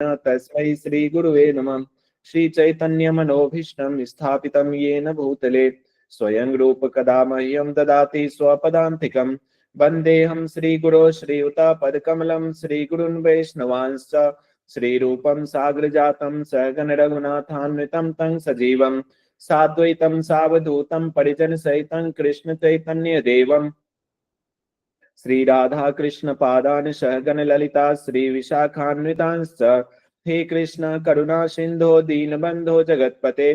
तस्मै श्री गुरुवे नमः। श्री चैतन्य मनोभीष्टं स्थापितं येन भूतले स्वयं रूप कदा मह्यं ददाति स्वपदान्तिकं। वन्देऽहं श्रीगुरो श्रीयुतापदकमलं श्रीगुरुन् वैष्णवांश्च श्रीरूपं साग्रजातं सगण रघुनाथान्वितं तं सजीवं साद्वैतं सावधूतं परिजनसहितं कृष्ण चैतन्य देवम् श्री राधा कृष्ण पादान सहगण ललिता श्री विशाखान्वितांश्च। हे कृष्ण करुणा सिंधो दीनबंधो जगतपते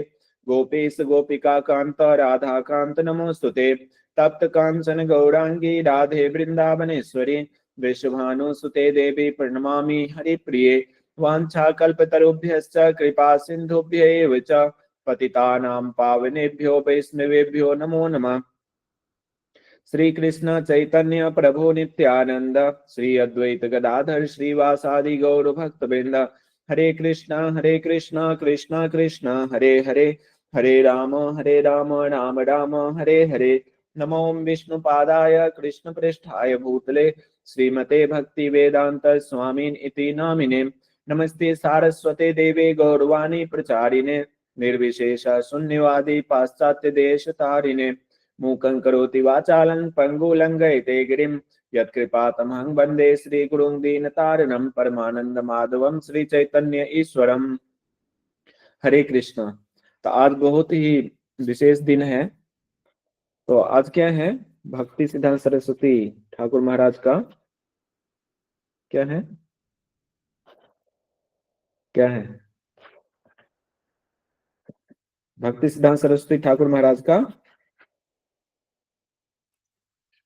गोपेश गोपिका कांत राधा कांत नमोस्तुते। तप्त कांचन गौरांगी राधे वृंदावनेश्वरी वृषभानुसुते देवी प्रणमामि हरिप्रिये। वाञ्छाकल्पतरुभ्यश्च कृपा सिन्धुभ्य एव च पतितानां पावनेभ्यो वैष्णवेभ्यो नमो नमः। श्री कृष्ण चैतन्य प्रभु नित्यानंद श्री अद्वैत गदाधर श्रीवासादि गौर भक्तवृंद। हरे कृष्णा कृष्णा कृष्णा हरे हरे हरे राम राम राम हरे हरे। नमो विष्णुपादाय कृष्ण पृष्ठाय भूतले श्रीमते भक्ति वेदांत स्वामिन इति नामिने। नमस्ते सारस्वते देवे गौरवाणी प्रचारिणे निर्विशेष शून्यवादी पाश्चात्य देश तारिणे। मूकं करोति वाचालं पङ्गुलङ्घयते गिरिं यत्कृपातमहं वन्दे श्रीगुरुं दीनतारिणं परमानंदमाधवं श्री चैतन्य ईश्वरम। हरे कृष्ण। तो आज बहुत ही विशेष दिन है। तो आज क्या है? भक्ति सिद्धांत सरस्वती ठाकुर महाराज का क्या है? क्या है? भक्ति सिद्धांत सरस्वती ठाकुर महाराज का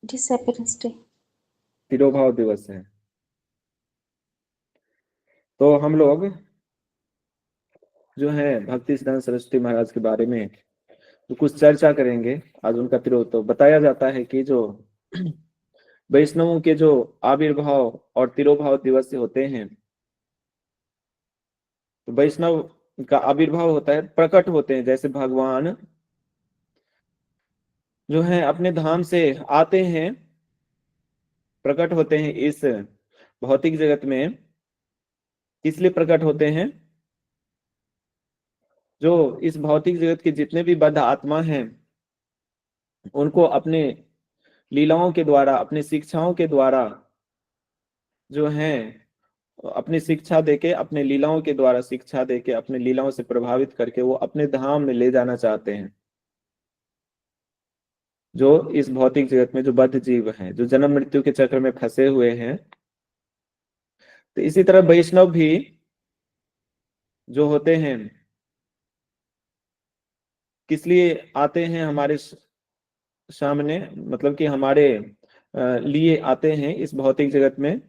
डिसअपियरेंस डे, तिरोभाव दिवस है। तो हम लोग जो है भक्ति सिद्धांत सरस्वती महाराज के बारे में तो कुछ चर्चा करेंगे। आज उनका तिरोभाव तो बताया जाता है कि जो वैष्णवों के जो आविर्भाव और तिरोभाव दिवस होते हैं, तो वैष्णव का आविर्भाव होता है, प्रकट होते हैं। जैसे भगवान जो है अपने धाम से आते हैं, प्रकट होते हैं इस भौतिक जगत में। इसलिए प्रकट होते हैं जो इस भौतिक जगत के जितने भी बद्ध आत्मा हैं उनको अपने लीलाओं के द्वारा, अपनी शिक्षाओं के द्वारा जो है अपनी शिक्षा देके, अपने लीलाओं के द्वारा शिक्षा देके, अपने लीलाओं से प्रभावित करके वो अपने धाम में ले जाना चाहते हैं। जो इस भौतिक जगत में जो बद्ध जीव हैं, जो जन्म मृत्यु के चक्र में फंसे हुए हैं। तो इसी तरह वैष्णव भी जो होते हैं किस लिए आते हैं हमारे सामने, मतलब कि हमारे लिए आते हैं इस भौतिक जगत में।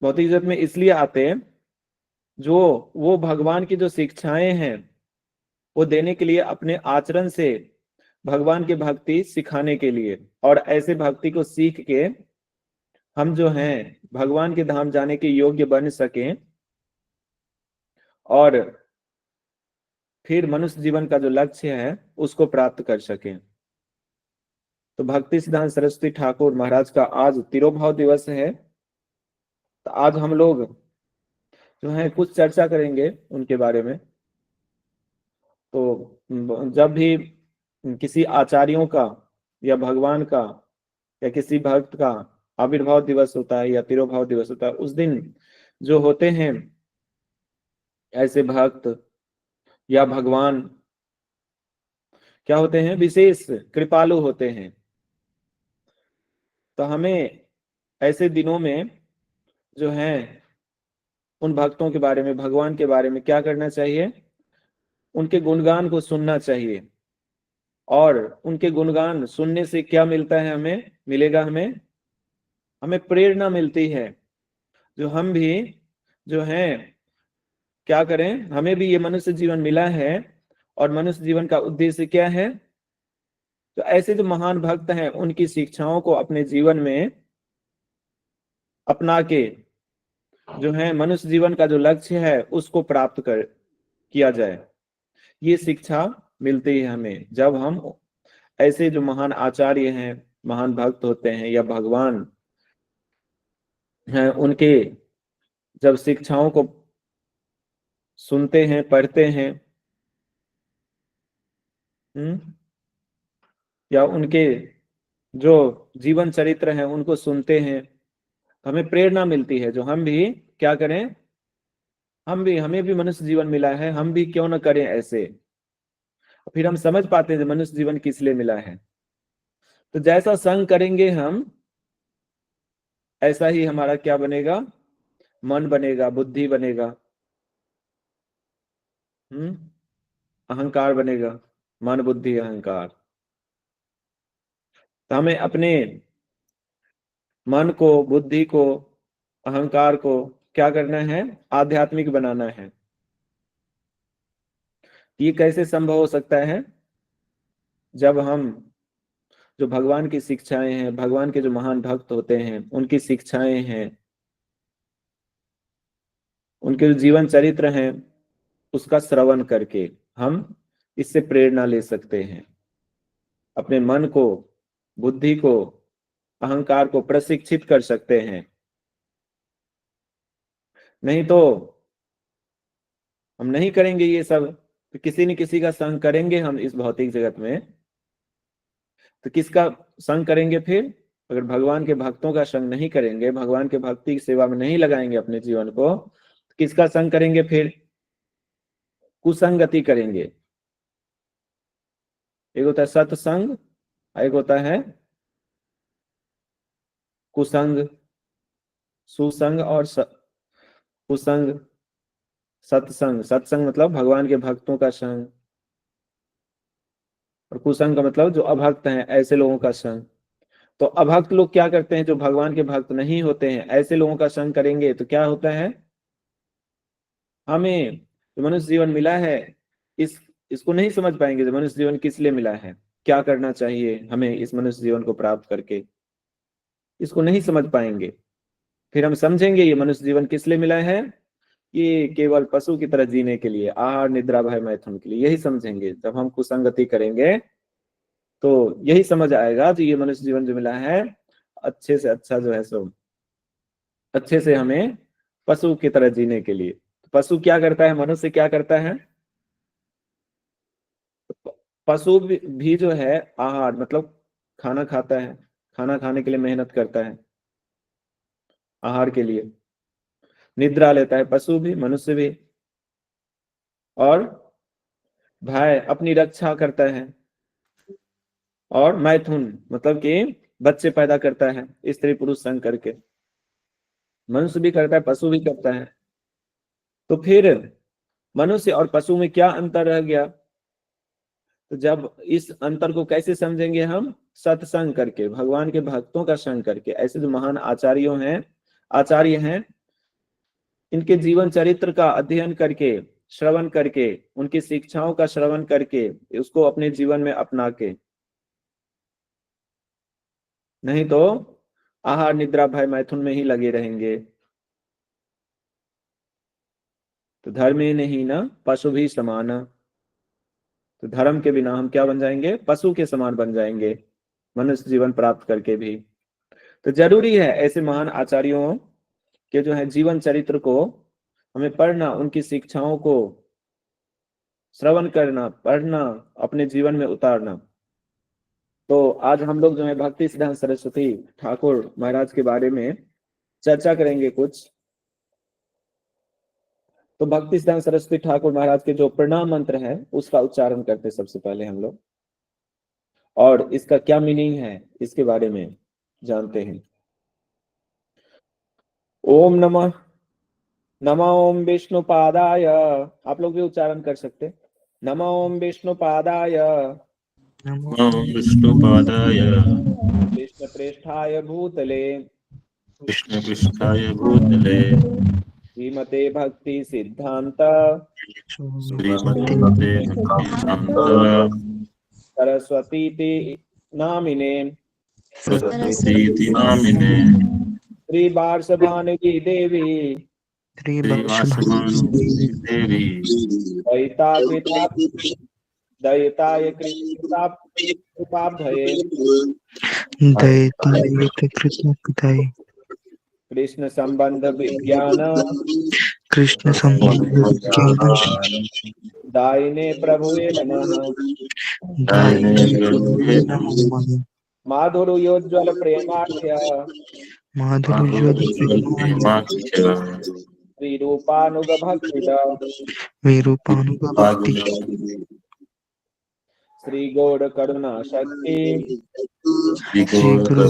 भौतिक जगत में इसलिए आते हैं जो वो भगवान की जो शिक्षाएं हैं वो देने के लिए, अपने आचरण से भगवान की भक्ति सिखाने के लिए, और ऐसे भक्ति को सीख के हम जो हैं भगवान के धाम जाने के योग्य बन सकें और फिर मनुष्य जीवन का जो लक्ष्य है उसको प्राप्त कर सकें। तो भक्ति सिद्धांत सरस्वती ठाकुर महाराज का आज तिरोभाव दिवस है। तो आज हम लोग जो है कुछ चर्चा करेंगे उनके बारे में। तो जब भी किसी आचार्यों का या भगवान का या किसी भक्त का आविर्भाव दिवस होता है या तिरोभाव दिवस होता है, उस दिन जो होते हैं ऐसे भक्त या भगवान क्या होते हैं? विशेष कृपालु होते हैं। तो हमें ऐसे दिनों में जो है उन भक्तों के बारे में, भगवान के बारे में क्या करना चाहिए? उनके गुणगान को सुनना चाहिए। और उनके गुणगान सुनने से क्या मिलता है? हमें मिलेगा, हमें प्रेरणा मिलती है। जो हम भी जो है क्या करें, हमें भी ये मनुष्य जीवन मिला है और मनुष्य जीवन का उद्देश्य क्या है? तो ऐसे जो महान भक्त हैं उनकी शिक्षाओं को अपने जीवन में अपना के जो है मनुष्य जीवन का जो लक्ष्य है उसको प्राप्त कर किया जाए। ये शिक्षा मिलती है हमें जब हम ऐसे जो महान आचार्य हैं, महान भक्त होते हैं या भगवान हैं, उनके जब शिक्षाओं को सुनते हैं, पढ़ते हैं, या उनके जो जीवन चरित्र हैं उनको सुनते हैं, हमें प्रेरणा मिलती है जो हम भी क्या करें, हमें भी मनुष्य जीवन मिला है, हम भी क्यों ना करें ऐसे। फिर हम समझ पाते हैं मनुष्य जीवन किस लिए मिला है। तो जैसा संग करेंगे हम, ऐसा ही हमारा क्या बनेगा, मन बनेगा, बुद्धि बनेगा, अहंकार बनेगा, मन बुद्धि अहंकार। तो हमें अपने मन को, बुद्धि को, अहंकार को क्या करना है, आध्यात्मिक बनाना है। ये कैसे संभव हो सकता है, जब हम जो भगवान की शिक्षाएं हैं, भगवान के जो महान भक्त होते हैं उनकी शिक्षाएं हैं, उनके जो जीवन चरित्र हैं, उसका श्रवण करके हम इससे प्रेरणा ले सकते हैं, अपने मन को, बुद्धि को, अहंकार को प्रशिक्षित कर सकते हैं। नहीं तो हम नहीं करेंगे ये सब, तो किसी न किसी का संग करेंगे हम इस भौतिक जगत में। तो किसका संग करेंगे फिर, अगर भगवान के भक्तों का संग नहीं करेंगे, भगवान के भक्ति की सेवा में नहीं लगाएंगे अपने जीवन को, तो किसका संग करेंगे फिर, कुसंगति करेंगे। एक होता है सत्संग, एक होता है कुसंग। सुसंग और कुसंग, सत्संग। सत्संग मतलब भगवान के भक्तों का संग, और कुसंग का मतलब जो अभक्त हैं ऐसे लोगों का संग। तो अभक्त लोग क्या करते हैं, जो भगवान के भक्त नहीं होते हैं, ऐसे लोगों का संग करेंगे तो क्या होता है, हमें जो मनुष्य जीवन मिला है इसको नहीं समझ पाएंगे, जो मनुष्य जीवन किस लिए मिला है, क्या करना चाहिए हमें इस मनुष्य जीवन को प्राप्त करके, इसको नहीं समझ पाएंगे। फिर हम समझेंगे ये मनुष्य जीवन किस लिए मिला है, ये केवल पशु की तरह जीने के लिए, आहार निद्रा भय मैथुन के लिए, यही समझेंगे। जब हम कुसंगति करेंगे तो यही समझ आएगा, तो ये मनुष्य जीवन जो मिला है अच्छे से अच्छा जो है सो अच्छे से हमें पशु की तरह जीने के लिए। पशु क्या करता है, मनुष्य क्या करता है, पशु भी जो है आहार मतलब खाना खाता है, खाना खाने के लिए मेहनत करता है, आहार के लिए निद्रा लेता है, पशु भी मनुष्य भी। और भय अपनी रक्षा करता है, और मैथुन मतलब कि बच्चे पैदा करता है स्त्री पुरुष संग करके, मनुष्य भी करता है, पशु भी करता है। तो फिर मनुष्य और पशु में क्या अंतर रह गया, तो जब इस अंतर को कैसे समझेंगे हम, सत्संग करके, भगवान के भक्तों का संग करके। ऐसे जो महान आचार्य हैं, इनके जीवन चरित्र का अध्ययन करके, श्रवण करके, उनकी शिक्षाओं का श्रवण करके, उसको अपने जीवन में अपना के। नहीं तो आहार निद्रा भय मैथुन में ही लगे रहेंगे। तो धर्मे नहीं न पशु भी समान, तो धर्म के बिना हम क्या बन जाएंगे, पशु के समान बन जाएंगे मनुष्य जीवन प्राप्त करके भी। तो जरूरी है ऐसे महान आचार्यों के जो है जीवन चरित्र को हमें पढ़ना, उनकी शिक्षाओं को श्रवण करना, पढ़ना, अपने जीवन में उतारना। तो आज हम लोग जो है भक्ति सिद्धांत सरस्वती ठाकुर महाराज के बारे में चर्चा करेंगे कुछ। तो भक्ति सिद्धांत सरस्वती ठाकुर महाराज के जो प्रणाम मंत्र है उसका उच्चारण करते सबसे पहले हम लोग, और इसका क्या मीनिंग है इसके बारे में जानते हैं। ओम नमः नमः ओम विष्णुपादाय, आप लोग भी उच्चारण कर सकते, नमः ओम विष्णुपादाय नमो विष्णुपादाय कृष्णप्रेष्ठाय भूतले कृष्णपृष्ठाय भूतले श्रीमते भक्ति सिद्धांत श्रीमते भक्तिसिद्धान्त सरस्वती नामिने सरस्वतीति नामिने श्री वार्षभानुकी देवी श्रीवासवानुदेवी देवी दयिताय कृपाब्धये दयिताय कृष्णकृताय कृष्ण संबंध विज्ञान कृष्ण संबंध दायिने प्रभुवे नमः। दायिने प्रभुवे नमः। माधुर्योज्ज्वल प्रेमाख्य श्रीरूपानुग भक्तिद विरूपानुग भक्ति श्री गौड़ करुणा शक्ति श्री गुरु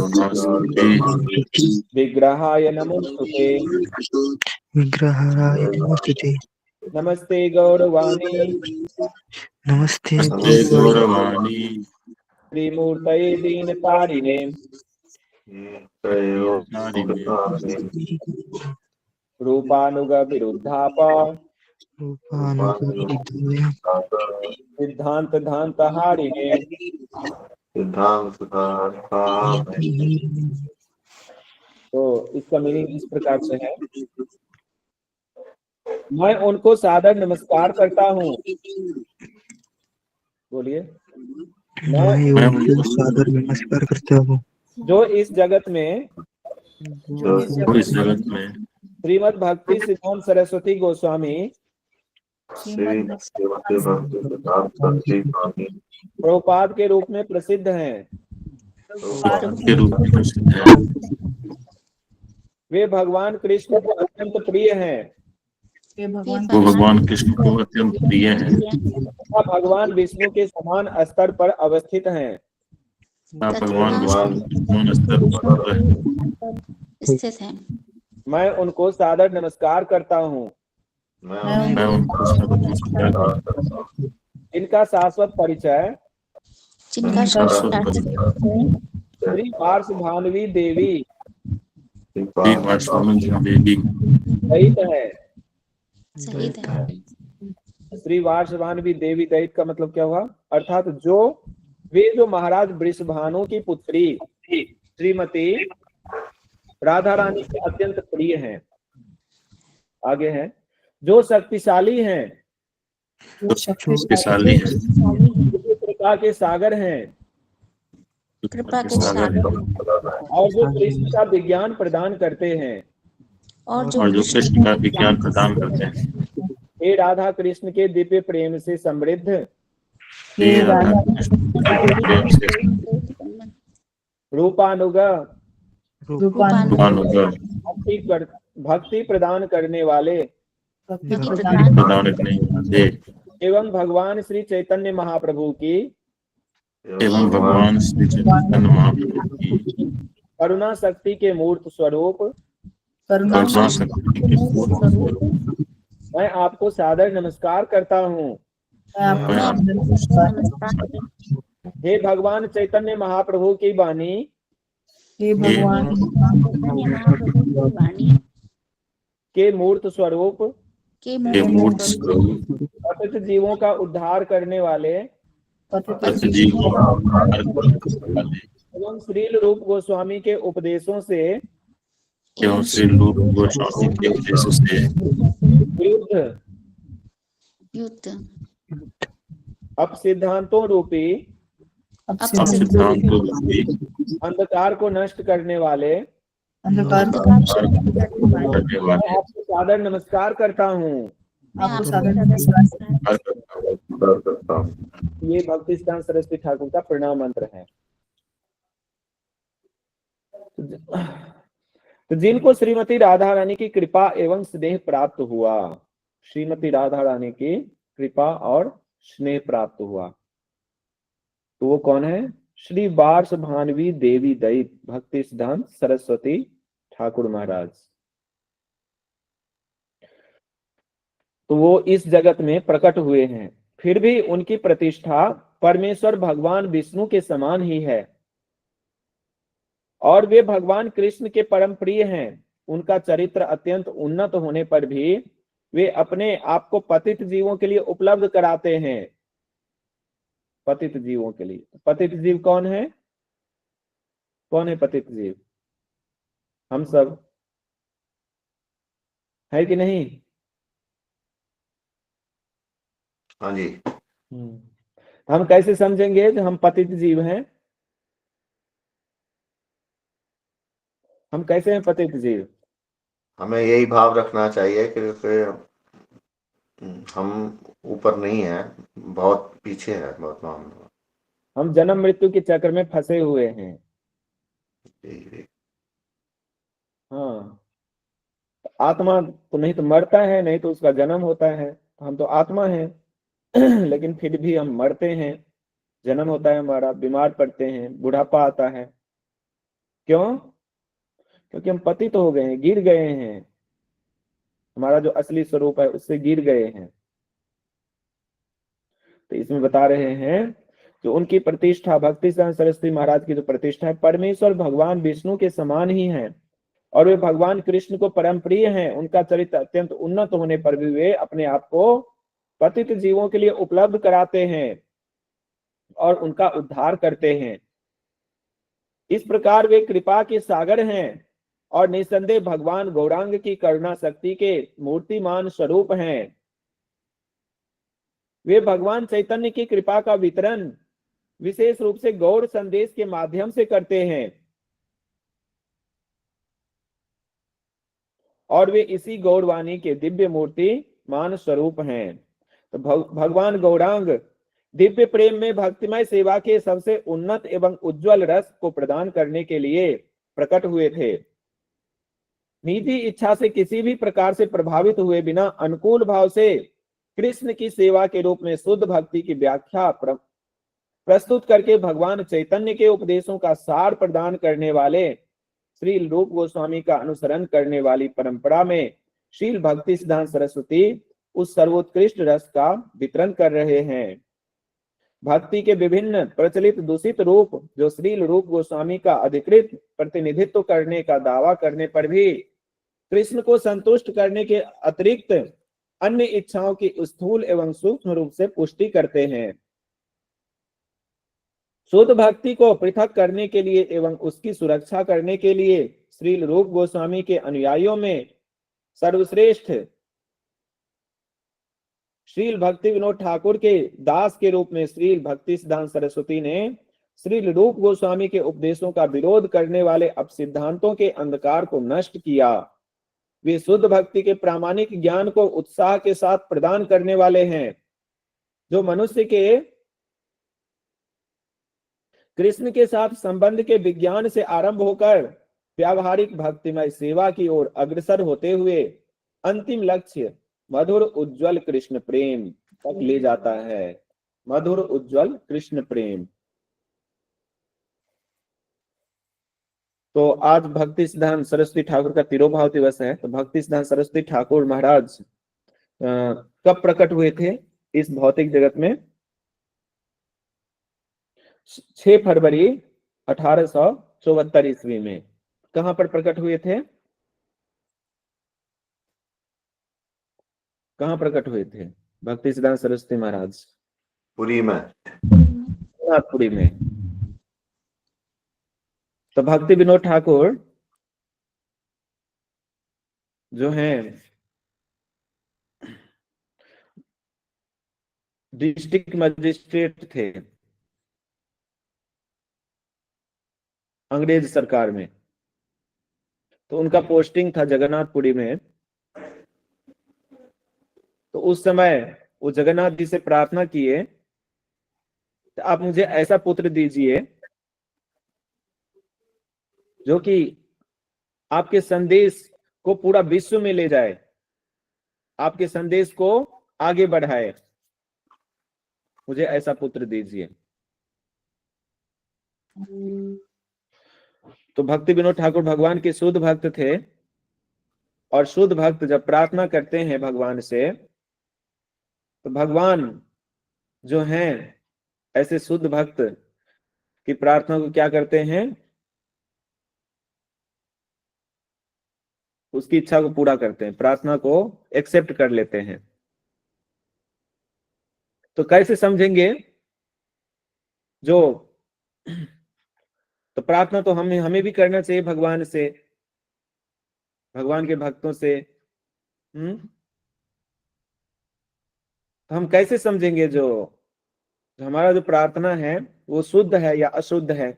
विग्रहाय नमोस्तुते। विग्रहाय नमस्ते। नमस्ते गौरवाणी नमस्ते गौरवाणी त्रिमूर्तये दीनतारिणे रूपानुग विरुद्धाप सिद्धांत धांत हारिणे। तो इसका मीनिंग इस प्रकार से है, मैं उनको सादर नमस्कार करता हूँ। बोलिए। मैं उनको सादर नमस्कार करता हूँ जो इस जगत में इस जगत में श्रीमद् भक्ति सिद्धांत सरस्वती गोस्वामी प्रभुपाद के रूप में प्रसिद्ध हैं। के रूप में प्रसिद्ध है। वे भगवान कृष्ण को अत्यंत प्रिय हैं। वो भगवान कृष्ण को अत्यंत प्रिय है। वह भगवान विष्णु के समान स्तर पर अवस्थित हैं। भगवान विष्णु स्तर पर स्थित है। मैं उनको सादर नमस्कार करता हूँ। मैं उनको सादर नमस्कार करता हूँ। इनका शाश्वत परिचय जिनका शाश्वत शाश्वत श्री पार्श भानवी देवी श्री वासुदेव देवी दैत है। सहित है। श्री वासुदेव देवी दैत का मतलब क्या हुआ? अर्थात जो महाराज वृषभानु की पुत्री श्रीमती राधा रानी के अत्यंत प्रिय हैं। आगे है, जो शक्तिशाली हैं, शक्तिशाली है, कृपा के सागर हैं कृपा के सागर और जो कृष्ण का विज्ञान प्रदान करते हैं। और और जो कृष्ण का विज्ञान प्रदान करते हैं। हे राधा कृष्ण के दिव्य प्रेम से समृद्ध हे राधा कृष्ण के प्रेम से रूपानुग रूपानुग भक्ति प्रदान करने वाले प्रदान करने वाले एवं भगवान श्री चैतन्य महाप्रभु की एवं भगवान श्री चैतन्य महाप्रभु की करुणा शक्ति के मूर्त स्वरूप करुणा शक्ति के मूर्त स्वरूप मैं आपको सादर नमस्कार करता हूँ। हे भगवान चैतन्य महाप्रभु की वाणी के मूर्त स्वरूप पतित जीवों का उद्धार करने वाले एवं श्रील रूप गोस्वामी के उपदेशों से एवं श्री रूप गोस्वामी के उपदेशों से युद्ध अब सिद्धांतों रूपी अंधकार को नष्ट करने वाले मैं आपको सादर नमस्कार करता हूँ। ये भक्ति सिद्धांत सरस्वती ठाकुर का प्रणाम मंत्र है। तो जिनको श्रीमती राधा रानी की कृपा एवं स्नेह प्राप्त हुआ, श्रीमती राधा रानी की कृपा और स्नेह प्राप्त हुआ, तो वो कौन है? श्री वार्ष भानवी देवी दैत भक्ति सिद्धांत सरस्वती ठाकुर महाराज। तो वो इस जगत में प्रकट हुए हैं, फिर भी उनकी प्रतिष्ठा परमेश्वर भगवान विष्णु के समान ही है और वे भगवान कृष्ण के परम प्रिय हैं। उनका चरित्र अत्यंत उन्नत होने पर भी वे अपने आप को पतित जीवों के लिए उपलब्ध कराते हैं। पतित जीवों के लिए। पतित जीव कौन है? कौन है पतित जीव? हम सब है कि नहीं? हाँ जी। हम कैसे समझेंगे जो हम पतित जीव हैं? हम कैसे हैं पतित जीव? हमें यही भाव रखना चाहिए कि हम ऊपर नहीं है, बहुत पीछे है, बहुत मामले में। हम जन्म मृत्यु के चक्र में फंसे हुए हैं। जी। हाँ, आत्मा तो नहीं तो मरता है, नहीं तो उसका जन्म होता है। हम तो आत्मा हैं लेकिन फिर भी हम मरते हैं, जन्म होता है हमारा, बीमार पड़ते हैं, बुढ़ापा आता है। क्यों? क्योंकि हम पतित हो गए हैं, गिर गए हैं, हमारा जो असली स्वरूप है उससे गिर गए हैं। तो इसमें बता रहे हैं जो उनकी प्रतिष्ठा, भक्ति सिद्धांत सरस्वती महाराज की जो प्रतिष्ठा है, परमेश्वर भगवान विष्णु के समान ही है और वे भगवान कृष्ण को परम प्रिय हैं। उनका चरित्र अत्यंत उन्नत होने पर भी वे अपने आप को पतित जीवों के लिए उपलब्ध कराते हैं और उनका उद्धार करते हैं। इस प्रकार वे कृपा के सागर हैं और निस्संदेह भगवान गौरांग की करुणा शक्ति के मूर्तिमान स्वरूप हैं। वे भगवान चैतन्य की कृपा का वितरण विशेष रूप से गौर संदेश के माध्यम से करते हैं और वे इसी गौरवाणी के दिव्य मूर्ति मान स्वरूप हैं। तो भगवान गौरांग दिव्य प्रेम में भक्तिमय सेवा के सबसे उन्नत एवं उज्जवल रस को प्रदान करने के लिए प्रकट हुए थे। निजी इच्छा से किसी भी प्रकार से प्रभावित हुए बिना अनुकूल भाव से कृष्ण की सेवा के रूप में शुद्ध भक्ति की व्याख्या प्रस्तुत करके भगवान चैतन्य के उपदेशों का सार प्रदान करने वाले श्री रूप गोस्वामी का अनुसरण करने वाली परंपरा में श्रील भक्ति सिद्धांत सरस्वती उस सर्वोत्कृष्ट रस का वितरण कर रहे हैं। भक्ति के विभिन्न प्रचलित दूषित रूप जो श्रील रूप गोस्वामी का अधिकृत प्रतिनिधित्व करने का दावा करने पर भी कृष्ण को संतुष्ट करने के अतिरिक्त अन्य इच्छाओं की स्थूल एवं सूक्ष्म रूप से पुष्टि करते हैं। शुद्ध भक्ति को पृथक करने के लिए एवं उसकी सुरक्षा करने के लिए श्रील रूप गोस्वामी के अनुयायियों में सर्वश्रेष्ठ श्रील भक्ति विनोद ठाकुर के दास के रूप में श्रील भक्ति सिद्धांत सरस्वती ने श्रील रूप गोस्वामी के उपदेशों का विरोध करने वाले अपसिद्धांतों के अंधकार को नष्ट किया। वे शुद्ध भक्ति के प्रामाणिक ज्ञान को उत्साह के साथ प्रदान करने वाले हैं जो मनुष्य के कृष्ण के साथ संबंध के विज्ञान से आरंभ होकर व्यावहारिक भक्तिमय सेवा की ओर अग्रसर होते हुए अंतिम लक्ष्य मधुर उज्जवल कृष्ण प्रेम तक ले जाता है। मधुर उज्जवल कृष्ण प्रेम। तो आज भक्ति सिद्धांत सरस्वती ठाकुर का तिरोभाव दिवस है। तो भक्ति सिद्धांत सरस्वती ठाकुर महाराज कब प्रकट हुए थे इस भौतिक जगत में? 6 फरवरी 1874 ईस्वी में। कहां पर प्रकट हुए थे? कहां प्रकट हुए थे भक्ति सिद्धांत सरस्वती महाराज? पुरी में। पुरी में। तो भक्ति विनोद ठाकुर जो हैं डिस्ट्रिक्ट मजिस्ट्रेट थे अंग्रेज सरकार में। तो उनका पोस्टिंग था जगन्नाथपुरी में। तो उस समय वो जगन्नाथ जी से प्रार्थना किए तो आप मुझे ऐसा पुत्र दीजिए जो कि आपके संदेश को पूरा विश्व में ले जाए, आपके संदेश को आगे बढ़ाए, मुझे ऐसा पुत्र दीजिए। तो भक्ति विनोद ठाकुर भगवान के शुद्ध भक्त थे और शुद्ध भक्त जब प्रार्थना करते हैं भगवान से तो भगवान जो हैं ऐसे शुद्ध भक्त की प्रार्थना को क्या करते हैं? उसकी इच्छा को पूरा करते हैं, प्रार्थना को एक्सेप्ट कर लेते हैं। तो कैसे समझेंगे? जो तो प्रार्थना तो हमें भी करना चाहिए भगवान से, भगवान के भक्तों से। तो हम कैसे समझेंगे जो हमारा जो प्रार्थना है वो शुद्ध है या अशुद्ध है?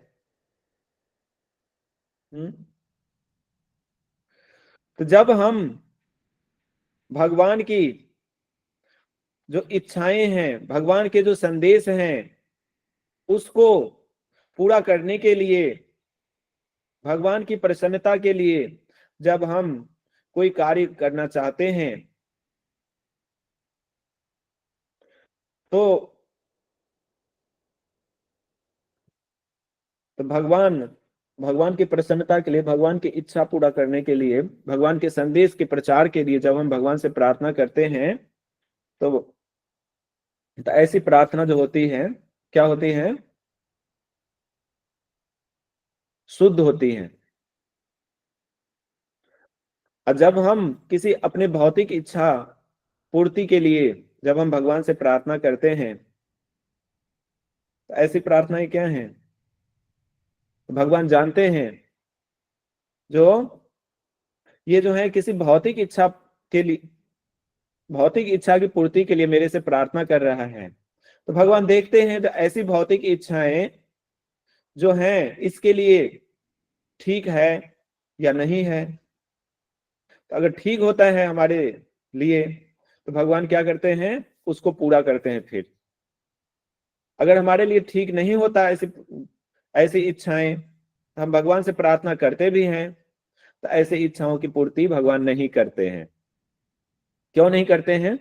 तो जब हम भगवान की जो इच्छाएं हैं, भगवान के जो संदेश हैं, उसको पूरा करने के लिए, भगवान की प्रसन्नता के लिए जब हम कोई कार्य करना चाहते हैं, तो भगवान की प्रसन्नता के लिए, भगवान की इच्छा पूरा करने के लिए, भगवान के संदेश के प्रचार के लिए जब हम भगवान से प्रार्थना करते हैं, तो ऐसी प्रार्थना जो होती है, क्या होती है? शुद्ध होती है। और जब हम किसी अपने भौतिक इच्छा पूर्ति के लिए जब हम भगवान से प्रार्थना करते हैं, तो ऐसी प्रार्थनाएं क्या हैं? भगवान जानते हैं जो ये जो है किसी भौतिक इच्छा के लिए, भौतिक इच्छा की पूर्ति के लिए मेरे से प्रार्थना कर रहा है। तो भगवान देखते हैं तो ऐसी भौतिक इच्छाएं जो हैं इसके लिए ठीक है या नहीं है। तो अगर ठीक होता है हमारे लिए तो भगवान क्या करते हैं? उसको पूरा करते हैं। फिर अगर हमारे लिए ठीक नहीं होता ऐसी ऐसी इच्छाएं, हम भगवान से प्रार्थना करते भी हैं तो ऐसी इच्छाओं की पूर्ति भगवान नहीं करते हैं। क्यों नहीं करते हैं?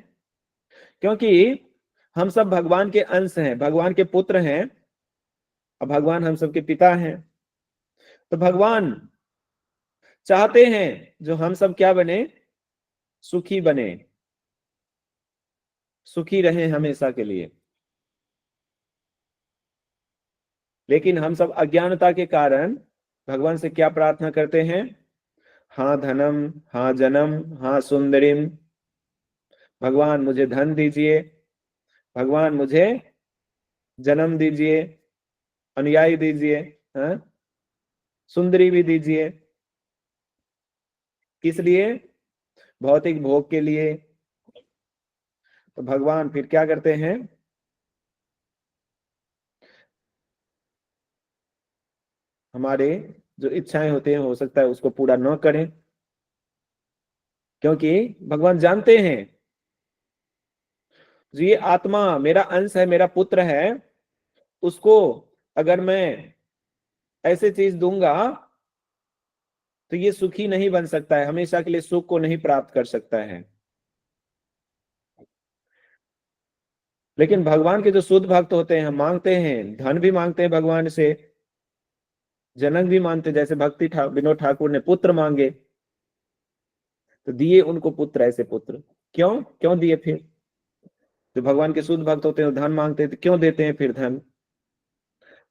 क्योंकि हम सब भगवान के अंश हैं, भगवान के पुत्र हैं, और भगवान हम सबके पिता हैं। तो भगवान चाहते हैं जो हम सब क्या बने? सुखी बने, सुखी रहे हमेशा के लिए। लेकिन हम सब अज्ञानता के कारण भगवान से क्या प्रार्थना करते हैं? हाँ धनम, हाँ जन्म, हाँ सुंदरीम। भगवान मुझे धन दीजिए, भगवान मुझे जन्म दीजिए, अनुयायी दीजिए, हाँ सुंदरी भी दीजिए। किस लिए? भौतिक भोग के लिए। तो भगवान फिर क्या करते हैं? हमारे जो इच्छाएं होते हैं हो सकता है उसको पूरा न करें, क्योंकि भगवान जानते हैं जो ये आत्मा मेरा अंश है, मेरा पुत्र है, उसको अगर मैं ऐसे चीज दूंगा तो ये सुखी नहीं बन सकता है, हमेशा के लिए सुख को नहीं प्राप्त कर सकता है। लेकिन भगवान के जो शुद्ध भक्त होते हैं, हम मांगते हैं, धन भी मांगते हैं भगवान से, जनक भी मांगते, जैसे विनोद ठाकुर ने पुत्र मांगे तो दिए उनको पुत्र, ऐसे पुत्र। क्यों क्यों दिए? फिर जो भगवान के शुद्ध भक्त होते हैं धन मांगते हैं तो क्यों देते हैं फिर धन?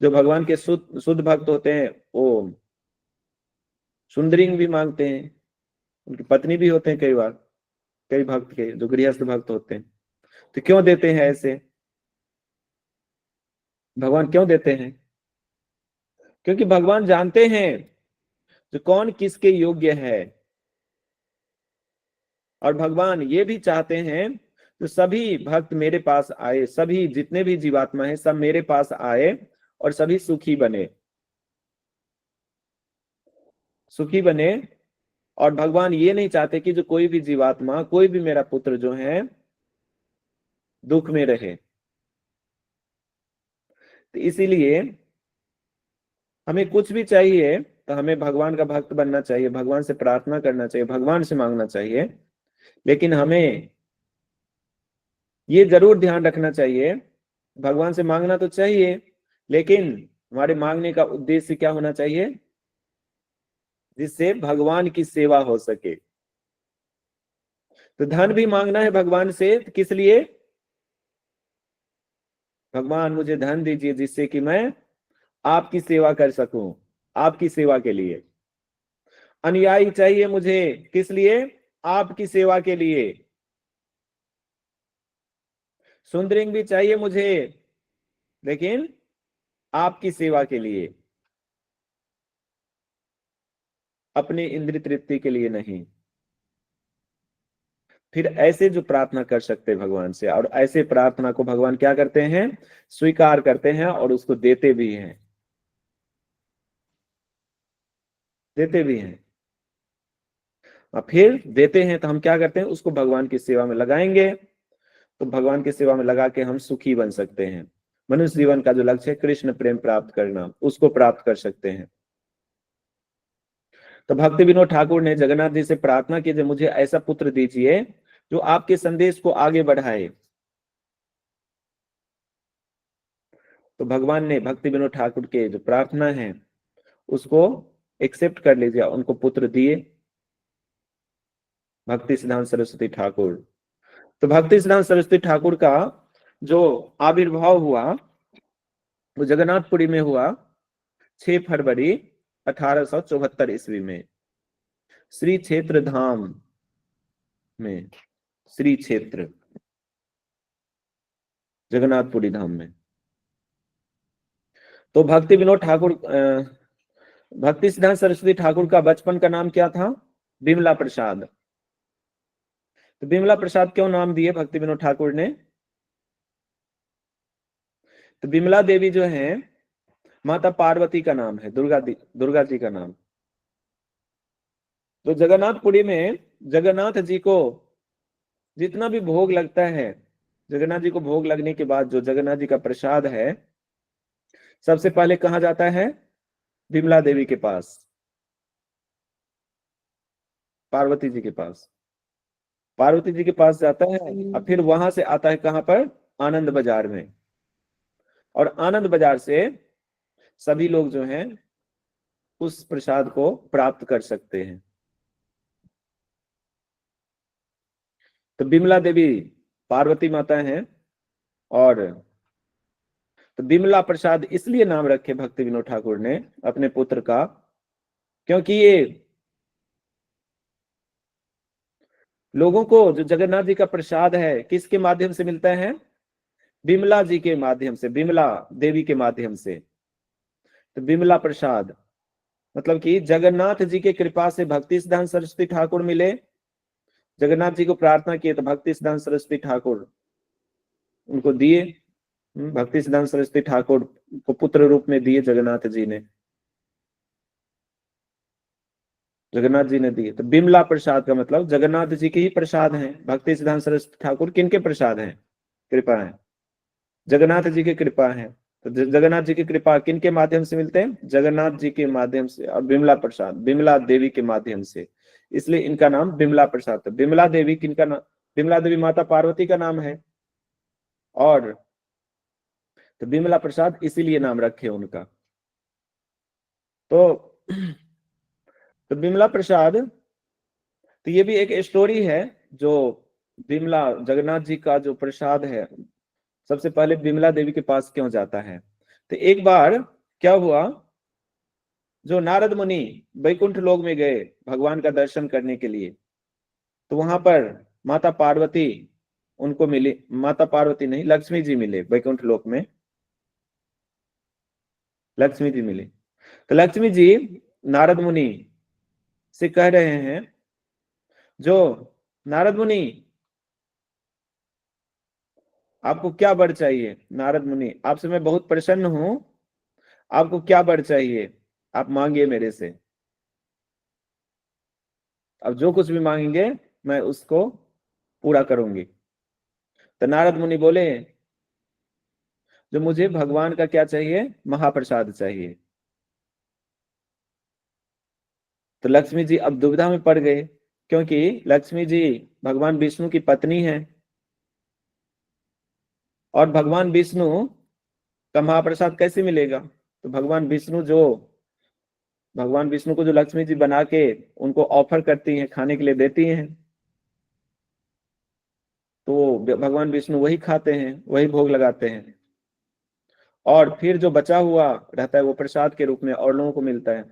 जो भगवान के शुद्ध भक्त होते हैं वो सुंदरिंग भी मांगते हैं, उनकी पत्नी भी होते हैं कई बार, कई भक्त के जो गृहस्थ भक्त होते हैं। तो क्यों देते हैं ऐसे? भगवान क्यों देते हैं? क्योंकि भगवान जानते हैं जो कौन किसके योग्य है, और भगवान ये भी चाहते हैं तो सभी भक्त मेरे पास आए, सभी जितने भी जीवात्मा हैं सब मेरे पास आए और सभी सुखी बने, सुखी बने। और भगवान ये नहीं चाहते कि जो कोई भी जीवात्मा, कोई भी मेरा पुत्र जो है दुख में रहे। तो इसीलिए हमें कुछ भी चाहिए तो हमें भगवान का भक्त बनना चाहिए, भगवान से प्रार्थना करना चाहिए, भगवान से मांगना चाहिए। लेकिन हमें ये जरूर ध्यान रखना चाहिए, भगवान से मांगना तो चाहिए, लेकिन हमारे मांगने का उद्देश्य क्या होना चाहिए? जिससे भगवान की सेवा हो सके। तो धन भी मांगना है भगवान से, तो किस लिए? भगवान मुझे धन दीजिए जिससे कि मैं आपकी सेवा कर सकूं, आपकी सेवा के लिए। अनुयायी चाहिए मुझे, किस लिए? आपकी सेवा के लिए। सुंदरिंग भी चाहिए मुझे, लेकिन आपकी सेवा के लिए, अपनी इंद्रिय तृप्ति के लिए नहीं। फिर ऐसे जो प्रार्थना कर सकते हैं भगवान से, और ऐसे प्रार्थना को भगवान क्या करते हैं? स्वीकार करते हैं और उसको देते भी हैं, देते भी हैं। और फिर देते हैं तो हम क्या करते हैं, उसको भगवान की सेवा में लगाएंगे, तो भगवान की सेवा में लगा के हम सुखी बन सकते हैं। मनुष्य जीवन का जो लक्ष्य है कृष्ण प्रेम प्राप्त करना, उसको प्राप्त कर सकते हैं। तो भक्ति विनोद ठाकुर ने जगन्नाथ जी से प्रार्थना की, जो मुझे ऐसा पुत्र दीजिए जो आपके संदेश को आगे बढ़ाए। तो भगवान ने भक्ति विनोद ठाकुर के जो प्रार्थना है उसको एक्सेप्ट कर लीजिए, उनको पुत्र दिए, भक्ति सिद्धांत सरस्वती ठाकुर। तो भक्ति सिद्धांत सरस्वती ठाकुर का जो आविर्भाव हुआ वो जगन्नाथपुरी में हुआ 6 फरवरी 1874 ईस्वी में, श्री क्षेत्र धाम में, श्री क्षेत्र जगन्नाथपुरी धाम में। तो भक्ति विनोद ठाकुर, भक्ति सिद्धांत सरस्वती ठाकुर का बचपन का नाम क्या था? बिमला प्रसाद। तो बिमला प्रसाद क्यों नाम दिए भक्ति विनोद ठाकुर ने? तो बिमला देवी जो है माता पार्वती का नाम है, दुर्गा जी का नाम। तो जगन्नाथपुरी में जगन्नाथ जी को जितना भी भोग लगता है, जगन्नाथ जी को भोग लगने के बाद जो जगन्नाथ जी का प्रसाद है सबसे पहले कहाँ जाता है? बिमला देवी के पास, पार्वती जी के पास। पार्वती जी के पास जाता है और फिर वहां से आता है कहां पर? आनंद बाजार में। और आनंद बाजार से सभी लोग जो हैं उस प्रसाद को प्राप्त कर सकते हैं। तो बिमला देवी पार्वती माता हैं। और तो बिमला प्रसाद इसलिए नाम रखे भक्ति विनोद ठाकुर ने अपने पुत्र का, क्योंकि ये लोगों को जो जगन्नाथ जी का प्रसाद है किसके माध्यम से मिलता है? बिमला जी के माध्यम से, बिमला देवी के माध्यम से। तो बिमला प्रसाद मतलब कि जगन्नाथ जी के कृपा से भक्ति सिद्धांत सरस्वती ठाकुर मिले, जगन्नाथ जी को प्रार्थना किए तो भक्ति सिद्धांत सरस्वती ठाकुर उनको दिए। भक्ति सिद्धांत सरस्वती ठाकुर को पुत्र रूप में दिए जगन्नाथ जी ने, जगन्नाथ जी ने दिए। तो बिमला प्रसाद का मतलब जगन्नाथ जी के ही प्रसाद हैं। भक्ति सिद्धांत सरस्वती ठाकुर किनके प्रसाद हैं? कृपा है, जगन्नाथ जी की कृपा है। तो जगन्नाथ जी की कृपा किनके माध्यम से मिलते हैं? जगन्नाथ जी के माध्यम से, और बिमला प्रसाद बिमला देवी के माध्यम से, इसलिए इनका नाम बिमला प्रसाद। तो बिमला देवी किनका नाम? बिमला देवी माता पार्वती का नाम है, और तो बिमला प्रसाद इसीलिए नाम रखे उनका। तो बिमला प्रसाद, तो ये भी एक स्टोरी है जो बिमला जगन्नाथ जी का जो प्रसाद है सबसे पहले बिमला देवी के पास क्यों जाता है? तो एक बार क्या हुआ, जो नारद मुनि वैकुंठ लोक में गए भगवान का दर्शन करने के लिए, तो वहां पर माता पार्वती उनको मिली। माता पार्वती नहीं, लक्ष्मी जी मिले वैकुंठ लोक में, लक्ष्मी जी मिली। तो लक्ष्मी जी नारद मुनि से कह रहे हैं, जो नारद मुनि आपको क्या वर चाहिए? नारद मुनि, आपसे मैं बहुत प्रसन्न हूं, आपको क्या वर चाहिए? आप मांगिए मेरे से, अब जो कुछ भी मांगेंगे मैं उसको पूरा करूंगी। तो नारद मुनि बोले, जो मुझे भगवान का क्या चाहिए? महाप्रसाद चाहिए। तो लक्ष्मी जी अब दुविधा में पड़ गए, क्योंकि लक्ष्मी जी भगवान विष्णु की पत्नी है, और भगवान विष्णु का महाप्रसाद कैसे मिलेगा? तो भगवान विष्णु को जो लक्ष्मी जी बना के उनको ऑफर करती हैं, खाने के लिए देती हैं, तो भगवान विष्णु वही खाते हैं, वही भोग लगाते हैं, और फिर जो बचा हुआ रहता है वो प्रसाद के रूप में और लोगों को मिलता है।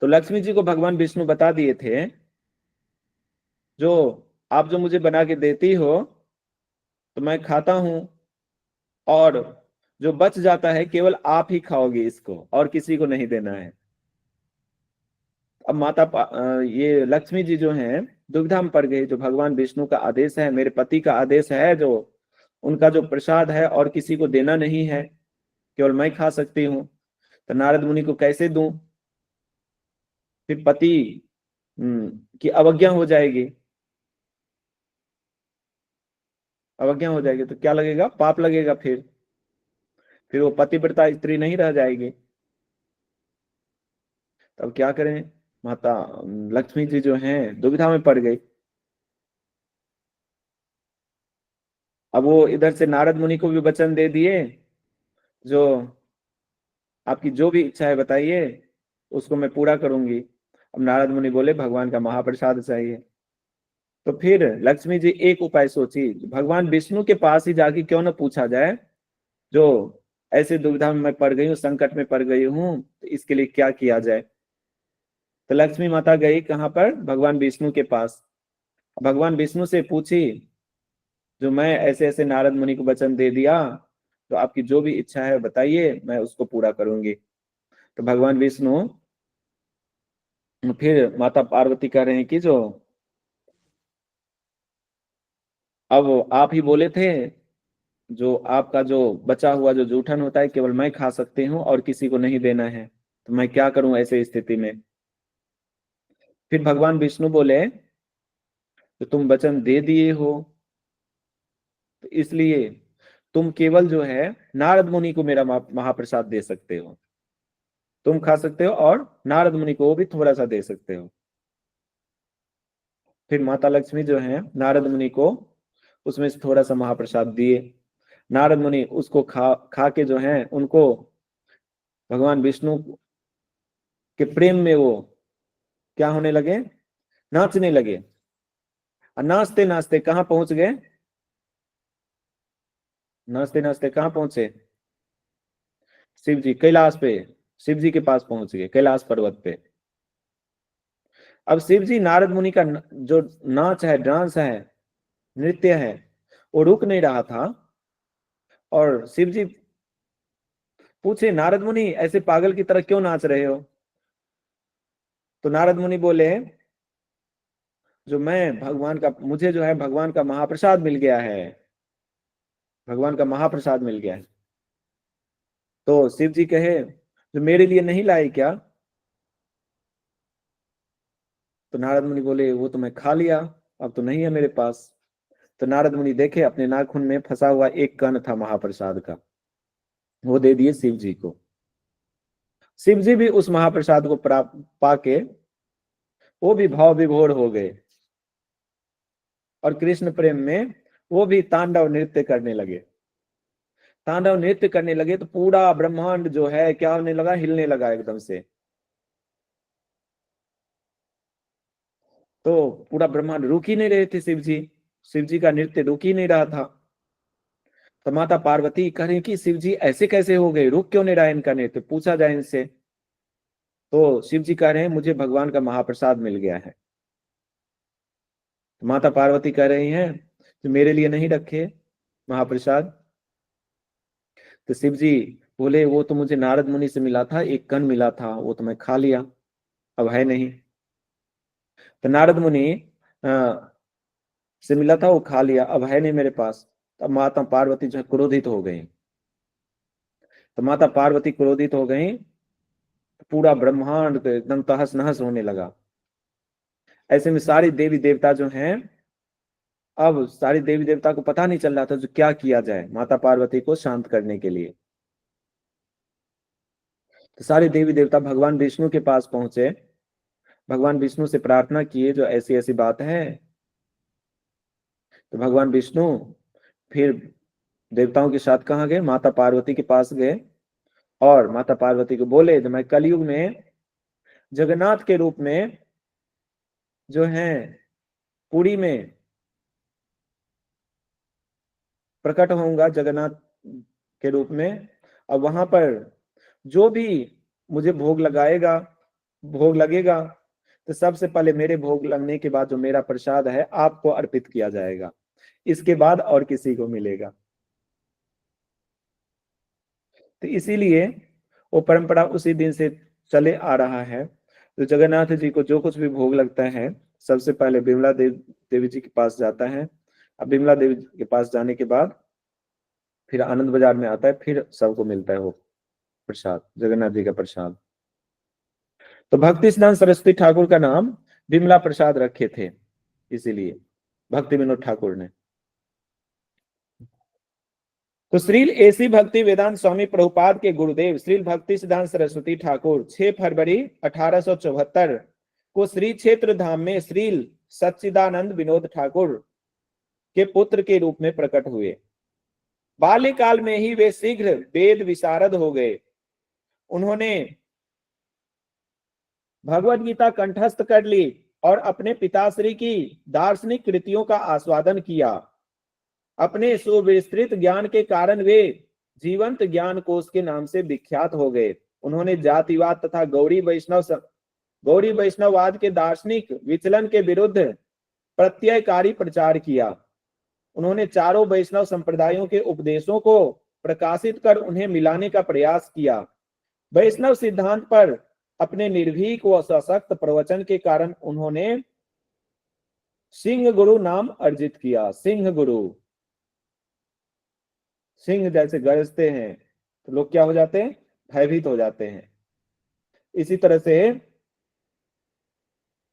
तो लक्ष्मी जी को भगवान विष्णु बता दिए थे, जो आप जो मुझे बना के देती हो तो मैं खाता हूं, और जो बच जाता है केवल आप ही खाओगे इसको, और किसी को नहीं देना है। अब ये लक्ष्मी जी जो हैं दुविधा में पड़ गई, जो भगवान विष्णु का आदेश है, मेरे पति का आदेश है, जो उनका जो प्रसाद है और किसी को देना नहीं है, केवल मैं खा सकती हूँ, तो नारद मुनि को कैसे दूं? फिर पति कि अवज्ञा हो जाएगी, अवज्ञा हो जाएगी तो क्या लगेगा, पाप लगेगा, फिर वो पतिव्रता स्त्री नहीं रह जाएगी। तब क्या करें, माता लक्ष्मी जी जो हैं दुविधा में पड़ गई। अब वो इधर से नारद मुनि को भी वचन दे दिए, जो आपकी जो भी इच्छा है बताइए, उसको मैं पूरा करूंगी। अब नारद मुनि बोले भगवान का महाप्रसाद चाहिए। तो फिर लक्ष्मी जी एक उपाय सोची, भगवान विष्णु के पास ही जाके क्यों ना पूछा जाए, जो ऐसे दुविधा में मैं पड़ गई हूँ, संकट में पड़ गई हूँ, तो इसके लिए क्या किया जाए। तो लक्ष्मी माता गई कहाँ पर, भगवान विष्णु के पास। भगवान विष्णु से पूछी, जो मैं ऐसे ऐसे नारद मुनि को वचन दे दिया, तो आपकी जो भी इच्छा है बताइए, मैं उसको पूरा करूंगी। तो भगवान विष्णु फिर माता पार्वती कह रहे हैं कि जो अब आप ही बोले थे, जो आपका जो बचा हुआ जो जूठन होता है केवल मैं खा सकती हूँ और किसी को नहीं देना है, तो मैं क्या करूं ऐसे स्थिति में। फिर भगवान विष्णु बोले, तो तुम वचन दे दिए हो, तो इसलिए तुम केवल जो है नारद मुनि को मेरा महाप्रसाद दे सकते हो, तुम खा सकते हो और नारद मुनि को भी थोड़ा सा दे सकते हो। फिर माता लक्ष्मी जो है नारद मुनि को उसमें से थोड़ा सा महाप्रसाद दिए। नारद मुनि उसको खा के जो है उनको भगवान विष्णु के प्रेम में वो क्या होने लगे, नाचने लगे। और नाचते नाचते कहां पहुंच गए, नाचते नाचते कहां पहुंचे, शिव जी कैलाश पे, शिव जी के पास पहुंच गए, कैलाश पर्वत पे। अब शिव जी नारद मुनि का जो नाच है, डांस है, नृत्य है, वो रुक नहीं रहा था। और शिव जी पूछे, नारद मुनि ऐसे पागल की तरह क्यों नाच रहे हो। तो नारद मुनि बोले, जो मैं भगवान का, मुझे जो है भगवान का महाप्रसाद मिल गया है, भगवान का महाप्रसाद मिल गया है। तो शिव जी कहे, जो मेरे लिए नहीं लाए क्या। तो नारद मुनि बोले, वो तो मैं खा लिया, अब तो नहीं है मेरे पास। तो नारद मुनि देखे अपने नाखून में फंसा हुआ एक कण था महाप्रसाद का, वो दे दिए शिव जी को। शिव जी भी उस महाप्रसाद को प्राप्त पाके वो भी भाव विभोर हो गए, और कृष्ण प्रेम में वो भी तांडव नृत्य करने लगे। तांडव नृत्य करने लगे तो पूरा ब्रह्मांड जो है क्या होने लगा, हिलने लगा एकदम से। तो पूरा ब्रह्मांड रुक ही नहीं रहे थे, शिव जी का नृत्य रुक ही नहीं रहा था। तो माता पार्वती कह रही कि शिव जी ऐसे कैसे हो गए, रुक क्यों नहीं रहा इनका नृत्य, पूछा जाए इनसे। तो शिव जी कह रहे हैं, मुझे भगवान का महाप्रसाद मिल गया है। तो माता पार्वती कह रही हैं, तो मेरे लिए नहीं रखे महाप्रसाद। तो शिव जी बोले, वो तो मुझे नारद मुनि से मिला था, एक कण मिला था, वो तो मैं खा लिया, अब है नहीं। तो नारद मुनि से मिला था, वो खा लिया, अब है नहीं मेरे पास। तब माता पार्वती जो है क्रोधित हो गई। तो माता पार्वती क्रोधित हो गई, पूरा ब्रह्मांड तो एकदम तहस नहस होने लगा। ऐसे में सारी देवी देवता जो हैं, अब सारी देवी देवता को पता नहीं चल रहा था जो क्या किया जाए माता पार्वती को शांत करने के लिए। तो सारे देवी देवता भगवान विष्णु के पास पहुंचे, भगवान विष्णु से प्रार्थना किए, जो ऐसी ऐसी बात है। तो भगवान विष्णु फिर देवताओं के साथ कहाँ गए, माता पार्वती के पास गए, और माता पार्वती को बोले, जो मैं कलयुग में जगन्नाथ के रूप में जो है पुरी में प्रकट होऊंगा, जगन्नाथ के रूप में। और वहां पर जो भी मुझे भोग लगेगा, तो सबसे पहले मेरे भोग लगने के बाद जो मेरा प्रसाद है आपको अर्पित किया जाएगा, इसके बाद और किसी को मिलेगा। तो इसीलिए वो परंपरा उसी दिन से चले आ रहा है। तो जगन्नाथ जी को जो कुछ भी भोग लगता है, सबसे पहले बिमला देवी जी के पास जाता है। अब बिमला देवी के पास जाने के बाद फिर आनंद बाजार में आता है, फिर सबको मिलता है वो प्रसाद, जगन्नाथ जी का प्रसाद। तो भक्ति सिद्धांत सरस्वती ठाकुर का नाम विमला प्रसाद रखे थे, इसीलिए भक्ति विनोद ठाकुर ने। तो श्रील एसी भक्ति वेदांत स्वामी प्रभुपाद के गुरुदेव श्रील भक्ति सिद्धांत सरस्वती ठाकुर 6 फरवरी 1874 को श्री क्षेत्र धाम में श्रील सच्चिदानंद विनोद ठाकुर के पुत्र के रूप में प्रकट हुए। बाल्यकाल में ही वे शीघ्र वेद विशारद हो गए। उन्होंने भगवद गीता कंठस्थ कर ली और अपने पिताश्री की दार्शनिक कृतियों का आस्वादन किया। अपने सुविस्तृत ज्ञान के कारण वे जीवंत ज्ञान कोश के नाम से विख्यात हो गए। उन्होंने जातिवाद तथा गौड़ी वैष्णववाद के दार्शनिक विचलन के विरुद्ध प्रत्ययकारी प्रचार किया। उन्होंने चारों वैष्णव संप्रदायों के उपदेशों को प्रकाशित कर उन्हें मिलाने का प्रयास किया। वैष्णव सिद्धांत पर अपने निर्भीक व सशक्त प्रवचन के कारण उन्होंने सिंह गुरु नाम अर्जित किया। सिंह गुरु, सिंह जैसे गरजते हैं तो लोग क्या हो जाते हैं? भयभीत हो जाते हैं। इसी तरह से